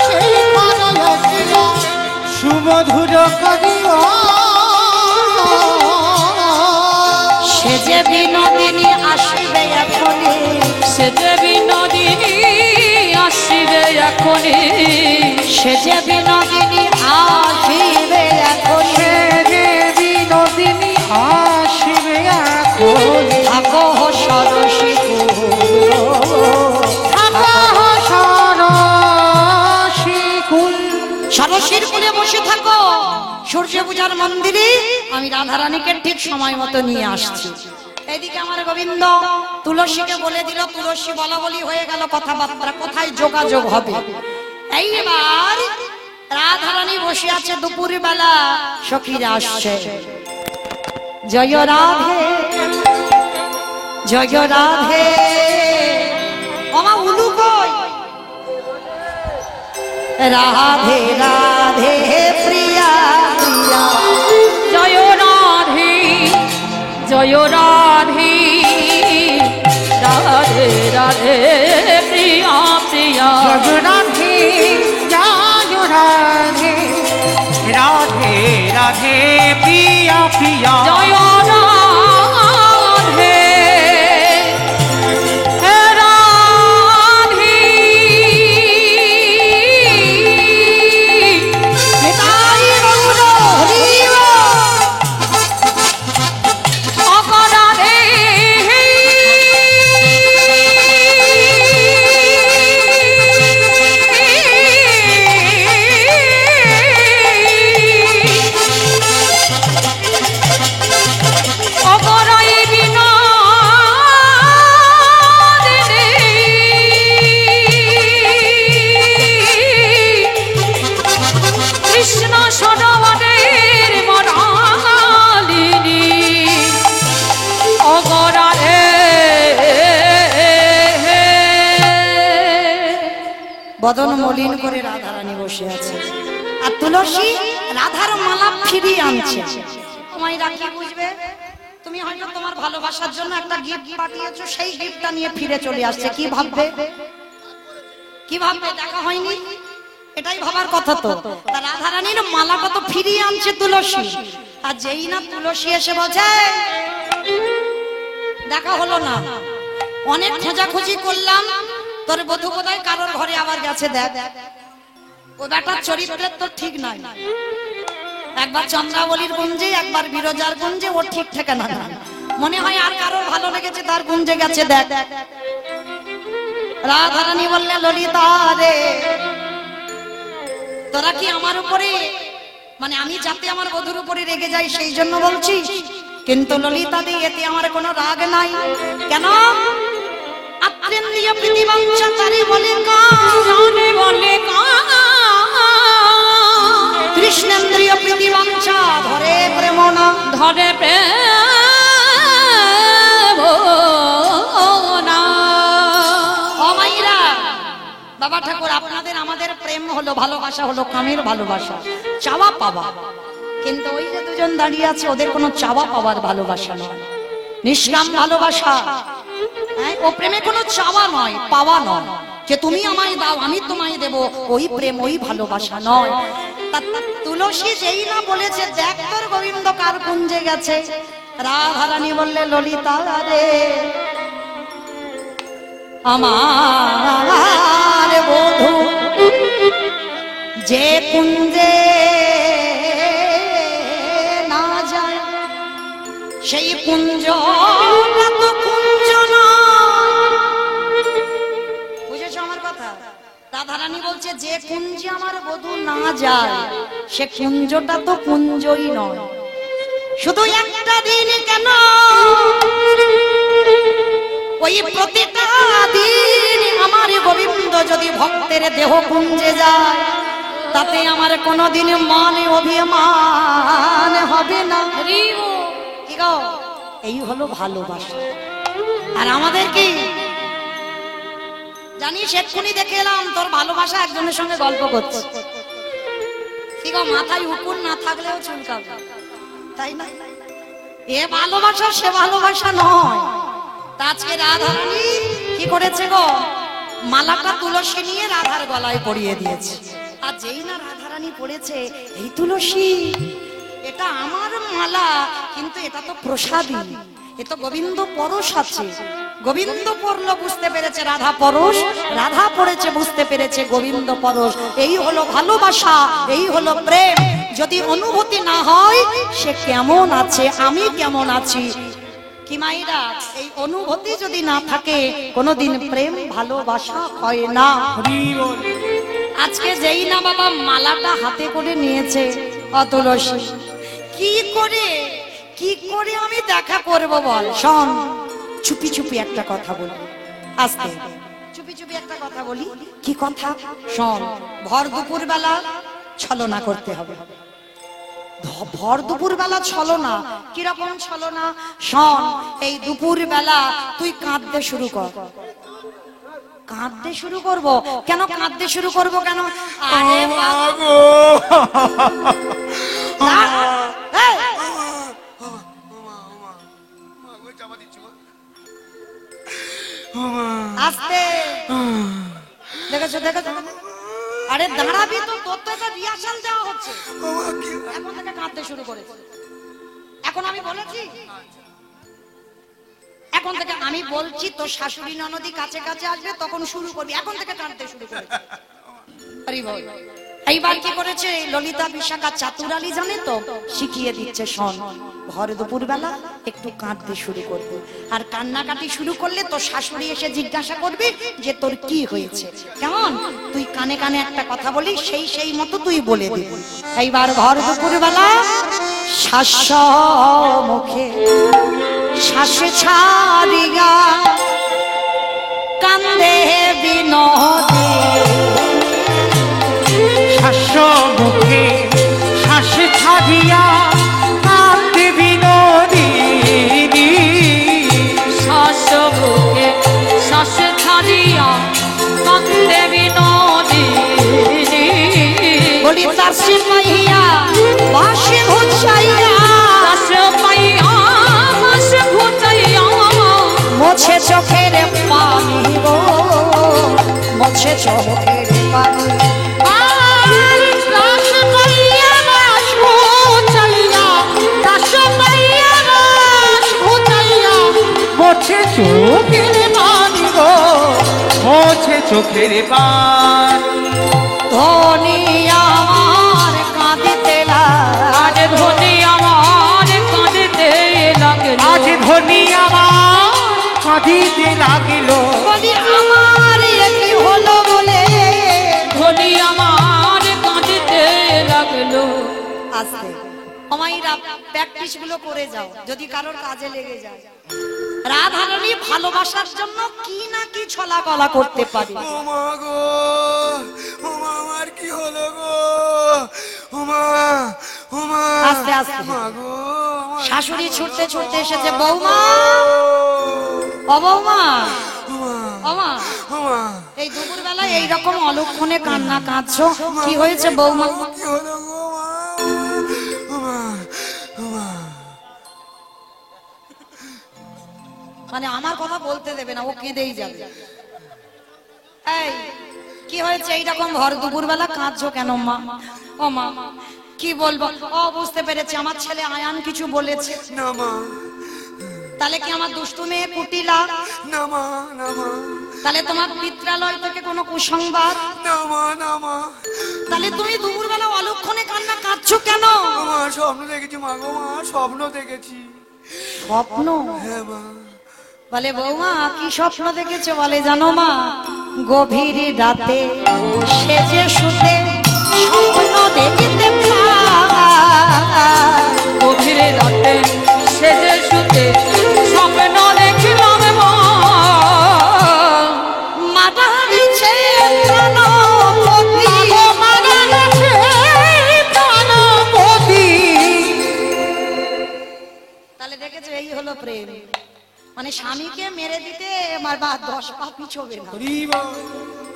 শেখর আসিয়া সুমধুর করিয়া। সে যে বিনোদিনী আসিবে এখনই, সে যে বিনোদিনী আসিবে এখনই, সে যে বিনোদিনী আসিবে এখনই, বিনোদিনী আসিবে এখন। থাকো সরসী সরসীর কুলে বসে থাকো সূর্য পূজার মন্দিরে, আমি রাধারানীকে ঠিক সময় মতো নিয়ে আসছি। এদিকে আমার গোবিন্দ তুলসীকে বলে দিল, তুলসী বলা বলি হয়ে গেল, কথাবার্তা কোথায় যোগাযোগ হবে। এইবার রাধারানী বসে আছে দুপুর বেলা, সখীরা আসছে। জয় রাধে জয় রাধে। আমা উলু কই? রাধে রাধে প্রিয়া প্রিয়া। জয় রাধে জয় রাধে রাধে রাধে প্রিয়া প্রিয়া। জয় রাধে জয় রাধে রাধে রাধে প্রিয়া প্রিয়া। জয় রাধে বদন মলিন করে রাধারানী বসে আছে, আর তুলসী রাধার মালা ফিরিয়ে আনছে। তোমায় রাখি বুঝবে, তুমি হয়তো তোমার ভালোবাসার জন্য একটা গিফট পাঠিয়েছো, সেই গিফটটা নিয়ে ফিরে চলে আসছে। কি ভাববে কি ভাববে? দেখা হয়নি, এটাই ভাবার কথা। তো রাধারানীর মালাটা তো ফিরিয়ে আনছে তুলসী, আর যেই না তুলসী এসে বলছে দেখা হলো না, অনেক খোঁজাখুঁজি করলাম, তোর বধূ বোধহয় কারোর ঘরে আবার গেছে, দেখ ও বেটার চরিত্রের তো ঠিক নাই। একবার চন্দ্রাবলীর গুঞ্জে, একবার বিরজার গুঞ্জে, ও ঠিক ঠিকানা না। মনে হয় আর কারোর ভালো লেগেছে, তার গুঞ্জে গেছে, দেখ। রাধারানী বললে, ললিতা রে, তোরা কি আমার উপরে, মানে আমি যাতে আমার বধূর উপরে রেগে যাই সেই জন্য বলছিস? কিন্তু ললিতা দি, এতে আমার কোনো রাগ নাই। কেন? আত্রেন্দ্রিয় প্রীতিবাঞ্ছা তারে বলে কানে বলে কৃষ্ণেন্দ্রিয় প্রীতিবাঞ্ছা ধরে প্রেম না, ধরে প্রেম না। ও মাইরা, বাবা ঠাকুর, আপনাদের আমাদের প্রেম হলো, ভালোবাসা হলো কামের ভালোবাসা, চাওয়া পাওয়া। কিন্তু ওই যে দুজন দাঁড়িয়ে আছে, ওদের কোনো চাওয়া পাওয়ার ভালোবাসা নয়, নিষ্কাম ভালোবাসা। ও প্রেমে কোনো চাওয়া নয়, পাওয়া নয়, যে তুমি আমায় দাও আমি তোমায় দেব, ওই প্রেম ওই ভালোবাসা নয়। তুলসী যেই না বলেছে, দেখ তোর গোবিন্দ কার কুঞ্জে গেছে, রাধারানী বললে, ললিতা রে, আমার বধূ যে কুঞ্জে না যায়, সেই কুঞ্জ তো কুঞ্জ নয়। বুঝেছো আমার কথা? রাধারানী বলছে, যে কুঞ্জে আমার বধূ না যায়, সে কুঞ্জটা তো কুঞ্জই নয়। শুধু একটা দিন কেন, ওই প্রতিটা দিন আমার গোবিন্দ যদি ভক্তের দেহ কুঞ্জে যায়, তাতে আমার কোনোদিন মানে অভিমান হবে না। কি গো, এই হলো ভালোবাসা। আর আমাদের কি জানিস, এক্ষুনি দেখে এলাম তোর ভালোবাসা একজনের সঙ্গে গল্প করছে। কি গো, মাথায় উকুন না থাকলেও চুলকাবে, তাই না? এ ভালোবাসা সে ভালোবাসা নয়। আজকে রাধারানী কি করেছে গো, মালাটা তুলসী নিয়ে রাধার গলায় পরিয়ে দিয়েছে। আর যেই না রাধারানী পড়েছে, এই তুলসী, এটা আমার মালা, কিন্তু এটা তো প্রসাদী, এ তো গোবিন্দ পরশ আছে। গোবিন্দ পড়লো, বুঝতে পেরেছে রাধা পরশ, রাধা পড়েছে, বুঝতে পেরেছে গোবিন্দ পরশ। এই হলো ভালোবাসা, এই হলো প্রেম। যদি অনুভূতি না হয়, সে কেমন আছে, আমি কেমন আছি। কি মাইরা, এই অনুভূতি যদি না থাকে, কোনোদিন প্রেম ভালোবাসা হয় না। আজকে যেই না বাবা মালাটা হাতে করে নিয়েছে তুলসী, কি করে আমি দেখা করব বল? শোন, চুপি চুপি একটা কথা বলি, আস্তে চুপি চুপি একটা কথা বলি। কি কথা? শোন, ভর দুপুর বেলা ছলনা করতে হবে। ভর দুপুর বেলা ছলনা, কিরকম ছলনা? শোন, এই দুপুর বেলা তুই কাঁদতে শুরু কর। কাঁদতে শুরু করব কেন? কাঁদতে শুরু করব কেন? আরে বাবা, আস্তে, দেখেছো দেখেছো? আরে দাঁড়াবি তো, তোর তো এটা রিহার্সাল দেওয়া হচ্ছে। এখন থেকে কাঁদতে শুরু করেছে। এখন আমি বলেছি, এখন থেকে আমি বলছি, তোর শাশুড়ি ননদি কাছে কাছে আসবে তখন শুরু করবি। এখন থেকে কাঁদতে শুরু করেছে। এইবার কি করেছে ললিতা, বিশাখা, চাতুরালি জানে তো, শিখিয়ে দিচ্ছে। শোন, ভর দুপুর বেলা একটু কাঁদতে শুরু করবি, আর কান্নাকাটি শুরু করলে তোর শাশুড়ি এসে জিজ্ঞাসা করবি যে তোর কি হয়েছে। কেমন? তুই কানে কানে একটা কথা বলি, সেই মতো তুই বলে দিবি। এইবার ভর দুপুর বেলা শ্বাস মুখে শ্বাসে ছাড়িয়া কান্দে বিনোদী, শ্বাস মুখে শ্বাস ছাড়িয়া কাঁদে বিনোদিনী। শ্বাস বুকে শ্বাস ছাড়িয়া কান্দে বিনোদিনী। বলি তাসি পাইয়া বাসে ঘুচাইয়া, তাসি পাইয়া বাসে ঘুচাইয়া, মোছে চোখের পানি গো, মোছে চোখের পানি। মোছে চোখের পানি গো, মোছে চোখের পানি। ধনী আমার কাঁদিতে আজ ধনী আমার কাঁদিতে লাগলো। আজ ধনী আমার কাঁদিতে লাগিল। বলি আমার কি হলো বলে, ধনী আমার কাঁদিতে লাগলো। আস্তে আমাইরা প্র্যাকটিস গুলো করে যাও, যদি কারোর কাজে লেগে যায়। রাধারানী ভালোবাসার জন্য কি না কি ছলা গলা করতে পারে। ও মা গো, ও মা, আমার কি হলো গো? ও মা, ও মা, আস্তে আস্তে। মা গো, আমার শাশুড়ি ছুটতে ছুটতে এসেছে। বৌমা, ও বৌমা, ও মা, ও মা, ও মা, এই দুপুর বেলায় এইরকম অলক্ষণে কান্না কাঁদছো, কি হয়েছে বৌমা? কি হলো গো মা? ও মা, ও মা, মানে আমার কথা বলতে দেবে না, ও কেঁদেই যাবে। এই কি হয়েছে এইরকম ভর দুপুর বেলা কাঁদছো কেন মা? ও মা, কি বলবো? ও বুঝতে পেরেছি, আমার ছেলে আয়ান কিছু বলেছে। না মা, তাহলে কি আমার দুষ্টু মেয়ে কুটিলা? না মা, না মা, তাহলে তোমার পিত্রালয় থেকে কোনো কুসংবাদ? না মা, না মা, তাহলে তুমি দুপুর বেলা অলক্ষণে কান্না কাঁদছো কেন? আমার স্বপ্ন দেখেছি মা গো, মা, স্বপ্ন দেখেছি। স্বপ্ন? হ্যাঁ মা। বলে বৌমা কি স্বপ্ন দেখেছো? বলে জানো মা, গভীর রাতে সেজে শুতে স্বপ্ন দেখিতে পাই। গভীর রাতে সেজে শুতে স্বপ্ন দেখিলাম মা। মাতা গেছে প্রাণপতি, মাতা গেছে প্রাণপতি। তাহলে দেখেছো, এই হলো প্রেম। মানে স্বামীকে মেরে দিতে আমার বা 10 পা পিছবে না,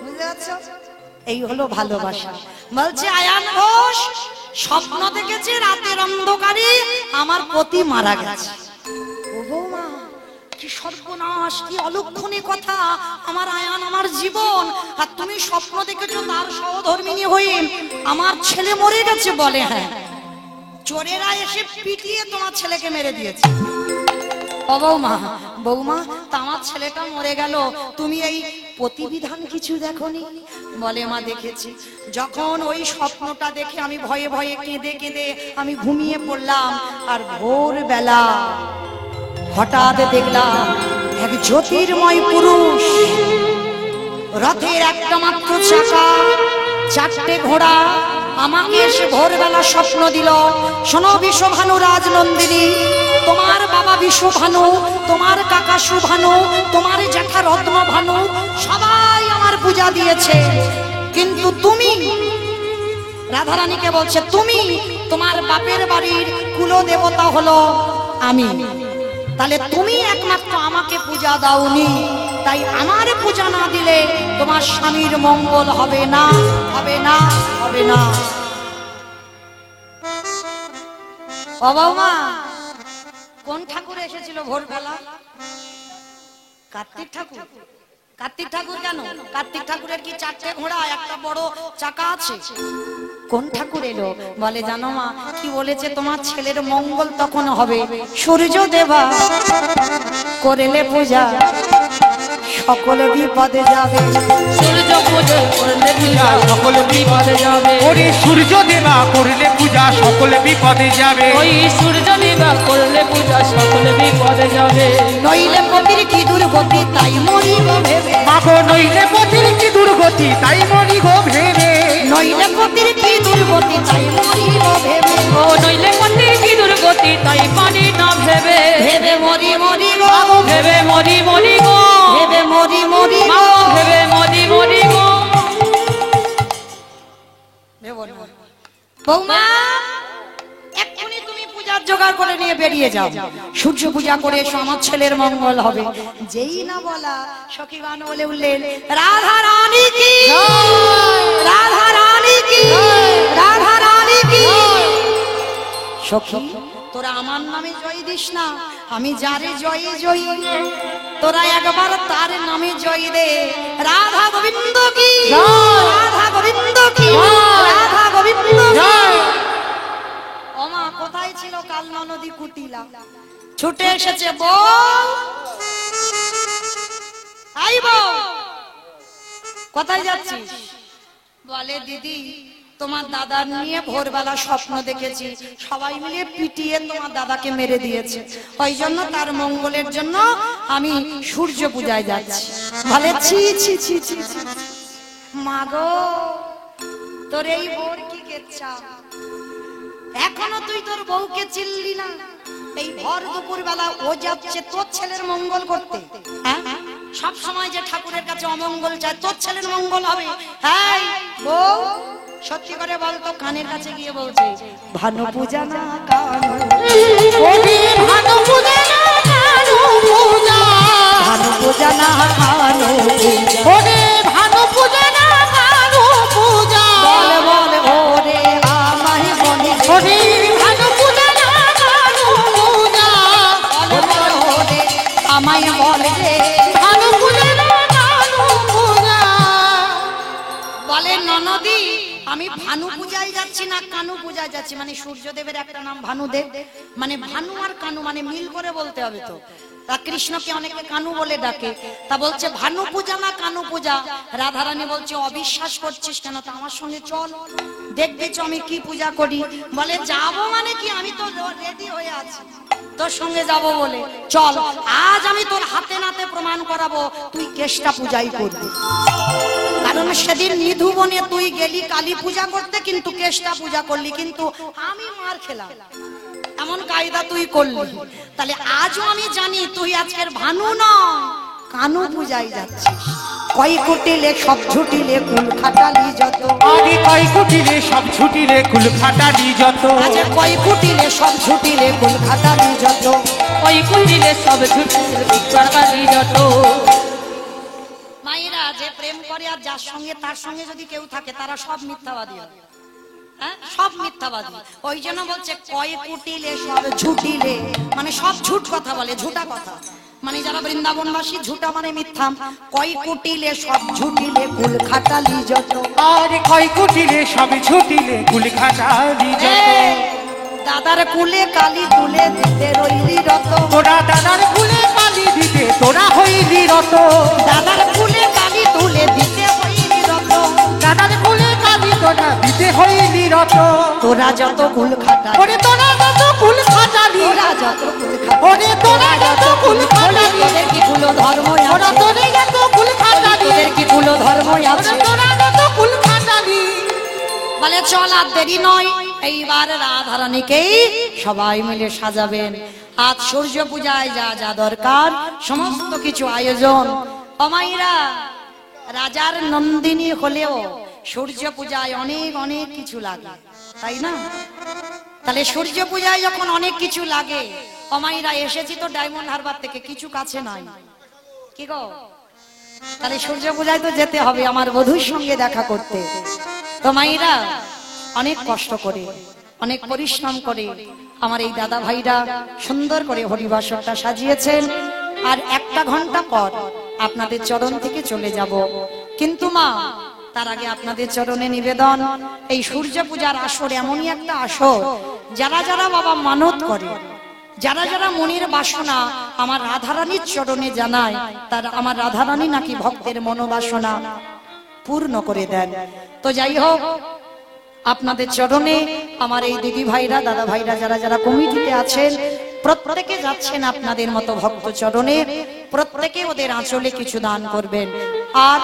বুঝতে পারছো? এই হলো ভালোবাসা। বলছে আয়ান ঘোষ স্বপ্ন দেখেছে রাতের অন্ধকারে আমার পতি মারা গেছে। ও বৌমা, কি সর্বনাশ, কি অলক্ষণে কথা! আমার আয়ান আমার জীবন, আর তুমি স্বপ্ন দেখেছো তার সহধর্মিণী হয়ে আমার ছেলে মরে গেছে। বলে হ্যাঁ, চোরেরা এসে পিটিয়ে তোমার ছেলেকে মেরে দিয়েছে। ও বৌমা, বৌমা তা আমার ছেলেটা মরে গেল, তুমি এই প্রতিবিধান কিছু দেখোনি? বলে মা দেখেছি। যখন ওই স্বপ্নটা দেখে আমি ভয়ে ভয়ে কেঁদে কেঁদে আমি ঘুমিয়ে পড়লাম, আর ভোরবেলা হঠাৎ দেখলাম এক জ্যোতির্ময় পুরুষ, রথের একটা মাত্র চাকা, 4টে ঘোড়া, আমাকে এসে ভোরবেলা স্বপ্ন দিল। শোনো বিশ্বভানু রাজনন্দিনী, তোমার বাবা বিশ্বভানু, তোমার কাকা সুভানু, তোমার জ্যাঠা রত্নভানু সবাই আমার পূজা দিয়েছে, কিন্তু তুমি রাধারানীকে বলছে তুমি তোমার বাপের বাড়ির কুলদেবতা হলো আমি, তাহলে তুমি একমাত্র আমাকে পূজা দাওনি, তাই আমার পূজা না দিলে তোমার স্বামীর মঙ্গল হবে না, হবে না, হবে না। ও বৌমা, কোন ঠাকুর এসেছিল ভোরবেলা? কার্তিক ঠাকুর। কার্তিক ঠাকুর কেন? কার্তিক ঠাকুরের কি চারটে ঘোড়া একটা বড় চাকা আছে? কোন ঠাকুর এলো? বলে জানো মা কি বলেছে? তোমার ছেলের মঙ্গল তখন হবে, সূর্য দেবা করলে পূজা সকলে বিপদে যাবে। সূর্য পূজা করলে পূজা সকল বিপদে যাবে। ওরে সূর্য দেবা করলে পূজা সকলে বিপদে যাবে। ওই সূর্য দেবা করলে পূজা সকল বিপদে যাবে। নইলে পতির কি দুর্গতি তাই মরিব ভেবে, মাগো নইলে পতির কি দুর্গতি তাই মরি গো ভেবে। নইলে পতির কি দুর্গতি তাই মরিব ভেবে, ও নইলে পতির কি দুর্গতি তাই পানি না ভেবে। ভেবে মরি মরি গো, ভেবে মরি মরি গো, ভেবে মরি মরি গো। মা ভেবে মরি মরি গো। বৌমা এক্ষুনি তুমি পূজার জোগাড় করে নিয়ে বেরিয়ে যাও, সূর্য পূজা করে এসো, আমার ছেলের মঙ্গল হবে। যেই না বলা সখী গান বলে উঠলেন রাধা রানী কি, রাধা রানী কি, রাধা রানী কি। সখী তোরা আমার নামে জয় দিস না, আমি যারে জয় জয়ী, তোরা একবার তার নামে জয় দে। রাধা গোবিন্দ কি, রাধা গোবিন্দ কি, রাধা গোবিন্দ কি। ওমা কোথায় ছিল কাল নদী কুটিলা, ছুটে এসেছে বউ। আই বউ কোথায় যাচ্ছিস? বলে দিদি তোমার দাদা নিয়ে ভোরবেলা স্বপ্ন দেখেছি, সবাই মিলে পিটিয়ে তোমার দাদাকে মেরে দিয়েছে, ওই জন্য তার মঙ্গলের জন্য আমি সূর্য পূজায় যাচ্ছি। বলে ছি ছি ছি ছি ছি। মাগো তোর এই বোর কি কেচ্ছা, এখনো তুই তোর বউকে চিনলি না? এই ভর দুপুর বেলা ও যাচ্ছে তোর ছেলের মঙ্গল করতে। হ্যাঁ সব সময় যে ঠাকুরের কাছে অমঙ্গল চায়, তোর ছেলের মঙ্গল হবে। হ্যাঁ বউ সত্যি করে বলতো, কানের কাছে গিয়ে বলছে ভানু পূজা না কানু, ভানু পূজা না কানু পূজা, ভানু পূজা না কানু ওরে, ভানু পূজা না কানু পূজা। বল বল ওরে আমায় বলি ওরে, ভানু পূজা না কানু পূজা। বল বল ওরে আমায় বলে ভানু পূজা না কানু পূজা। বলে ননদি আমি ভানু পূজায় যাচ্ছি না কানু পূজায় যাচ্ছি। মানে সূর্যদেবের একটা নাম ভানুদেব, মানে ভানু আর কানু মানে মিল করে বলতে হবে তো। তা কৃষ্ণকে অনেকে কানু বলে ডাকে, তা বলছে ভানু পূজা না কানু পূজা। রাধারানী বলছে অবিশ্বাস করছিস কেন, তা আমার সঙ্গে চল দেখবি আমি কি পূজা করি। বলে যাবো মানে কি, আমি তো রেডি হয়ে আছি তোর সঙ্গে যাব বলে, চল আজ আমি তোর হাতে নাতে প্রমাণ করাবো তুই কেষ্টা পূজাই করবি। কারণ সেদিন নিধু বনে তুই গেলি কালী পূজা করতে, কিন্তু কেষ্টা পূজা করলি, কিন্তু আমি মার খেলাম, এমন কায়দা তুই করলি। তাহলে আজও আমি জানি তুই আজকের ভানু না কানু পূজায় যাচ্ছিস। কয় কুটিলে সব ঝুটিলে কুল খাটালি যত, আরে কয় কুটিলে সব ছুটিলে কুল খাটালি যত। আজ কয় কুটিলে সব ঝুটিলে কুল খাটালি যত, ওই কুটিলে সব ছুটিলে কুল খাটালি যত। মায়েরা যে প্রেম করে আর যার সঙ্গে তার সঙ্গে যদি কেউ থাকে তারা সব মিথ্যাবাদী হয়, হ্যাঁ সব মিথ্যাবাদী। ওই জন্য বলছে কয় কুটিলে সব ঝুটিলে, মানে সব ঝুট কথা বলে, ঝুটা কথা, মানে যারা বৃন্দাবনবাসী ঝুটা মানে মিথ্যা। কয় কুটিলে সব ঝুটিলে কুল খাটালি যত, আরে কয় কুটিলে সব ছুটিলে কুল খাটালি যত। দাদার কুলে কালি তুলে দিতে রইলি রত, তোরা দাদার কুলে কালি দিতে তোরা হইলি রত। দাদার কুলে কালি তুলে দিতে হইলি রত, দাদার কুলে কালি তোরা দিতে হইলি রত। তোরা যত কুল খাটালি, ওরে তোরা যত কুল খাটালি, তোরা যত কুল খাটালি, ওরে তোরা যত কুল খাটালি, তোদের কি কুল ধর্ম ওরা আছে, তোদের যত কুল খাটালি, তোদের কি কুল ধর্ম আছে। তোরা যত কুল খাটালি। বলে চল আর দেরি নয়, এইবার রাধারানীকেই সবাই মিলে সাজাবেন। আজ সূর্য পূজায় যা যা দরকার সমস্ত কিছু আয়োজন। অমাইরা রাজার নন্দিনী হলেও সূর্য পূজায় অনেক অনেক কিছু লাগে, তাই না? তাহলে সূর্য পূজায় যখন অনেক কিছু লাগে, অমাইরা এসেছি তো ডায়মন্ড হারবার থেকে, কিছু কাছে নাই, কি গো? তাহলে সূর্য পূজায় তো যেতে হবে আমার বধূর সঙ্গে দেখা করতে। তো মাইরা অনেক কষ্ট করে, অনেক পরিশ্রম করে আমার এই দাদা ভাইরা সুন্দর করে হরিবাসরটা সাজিয়েছেন। আর 1 ঘন্টা পর আপনাদের চরণ থেকে চলে যাব, কিন্তু মা তার আগে আপনাদের চরণে নিবেদন, এই সূর্য পূজার আসর এমনই একটা আসর, যারা যারা বাবা মানত করে, যারা যারা মনের বাসনা আমার রাধারানীর চরণে জানায়, তার আমার রাধারানী নাকি ভক্তের মনোবাসনা পূর্ণ করে দেন। তো যাই হোক, আপনাদের চরণে আমার এই দিদি ভাইরা, দাদা ভাইরা, যারা যারা কমিটিতে আছেন, প্রত্যেকে যাচ্ছেন আপনাদের মতো ভক্ত চরণে, প্রত্যেকে ওদের আঁচলে কিছু দান করবেন। আর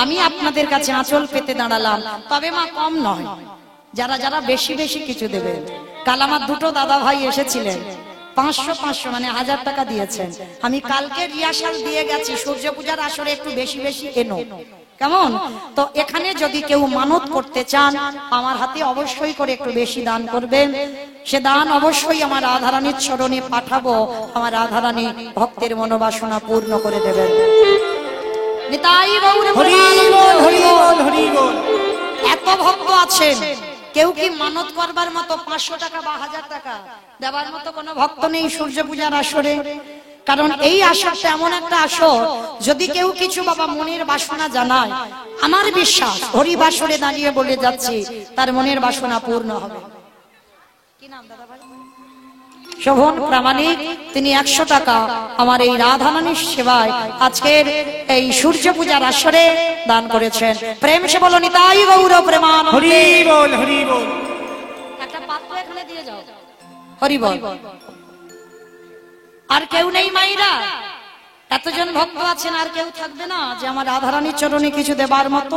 আমি আপনাদের কাছে আঁচল পেতে দাঁড়ালাম, তবে মা কম নয়, যারা যারা বেশি বেশি কিছু দেবেন। কাল আমার 2 দাদা ভাই এসেছিলেন, 500 মানে 1000 টাকা দিয়েছেন। আমি কালকে রিহার্সাল দিয়ে গেছি, সূর্য পূজার আসরে একটু বেশি বেশি এনো, কেমন? তো এখানে যদি কেউ মানত করতে চান, আমার হাতে অবশ্যই করে একটু বেশি দান করবেন। সে দান অবশ্যই আমার রাধারানীর চরণে পাঠাবো, আমার রাধারানী ভক্তের মনোবাসনা পূর্ণ করে দেবেন। নিতাই গৌর হরি বল, হরি বল, হরি বল। এত ভক্ত আছেন, কেউ কি মানত করবার মতো 500 টাকা বা 1000 টাকা দেওয়ার মতো কোনো ভক্ত নেই সূর্য পূজার আসরে? কারণ এই আসরটা এমন একটা আসর, যদি কেউ কিছু বাবা মনের বাসনা জানায়, আমার বিশ্বাস হরি বাসরে দাঁড়িয়ে বলে যাচ্ছি, তার মনের বাসনা পূর্ণ হবে। কি নাম দাদা ভাই? শোভন প্রামাণিক, তিনি 100 টাকা আমার এই রাধারানীর সেবায় আজকের এই সূর্য পূজার আসরে দান করেছেন। প্রেম সে বলো নিতাই গৌর প্রেমানন্দে। হরি বল, হরি বল। একটা পাত্র এখানে দিয়ে যাও। হরি বল। আর কেউ নেই মাইরা? এতজন ভক্ত আছেন, আর কেউ থাকবে না যে আমার রাধারানীর চরণে কিছু দেবার মতো?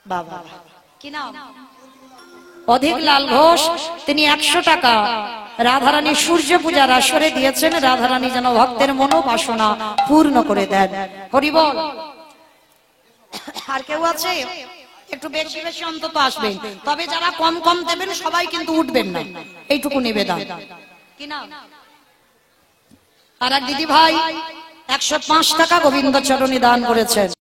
বাবা কি নাম? অধিক লাল ঘোষ, তিনি 100 টাকা রাধারানী সূর্য পূজার আসরে দিয়েছেন, রাধারানী যেন ভক্তের মনোবাসনা পূর্ণ করে দেন। হরি বল। আর কেউ আছে? একটু বেশি বেশি অন্তত আসবেন, তবে যারা কম কম দেবেন সবাই কিন্তু উঠবেন না, এইটুকু নিবেদন। কি নাম? আর এক দিদি ভাই 105 টাকা গোবিন্দ চরণে দান করেছেন।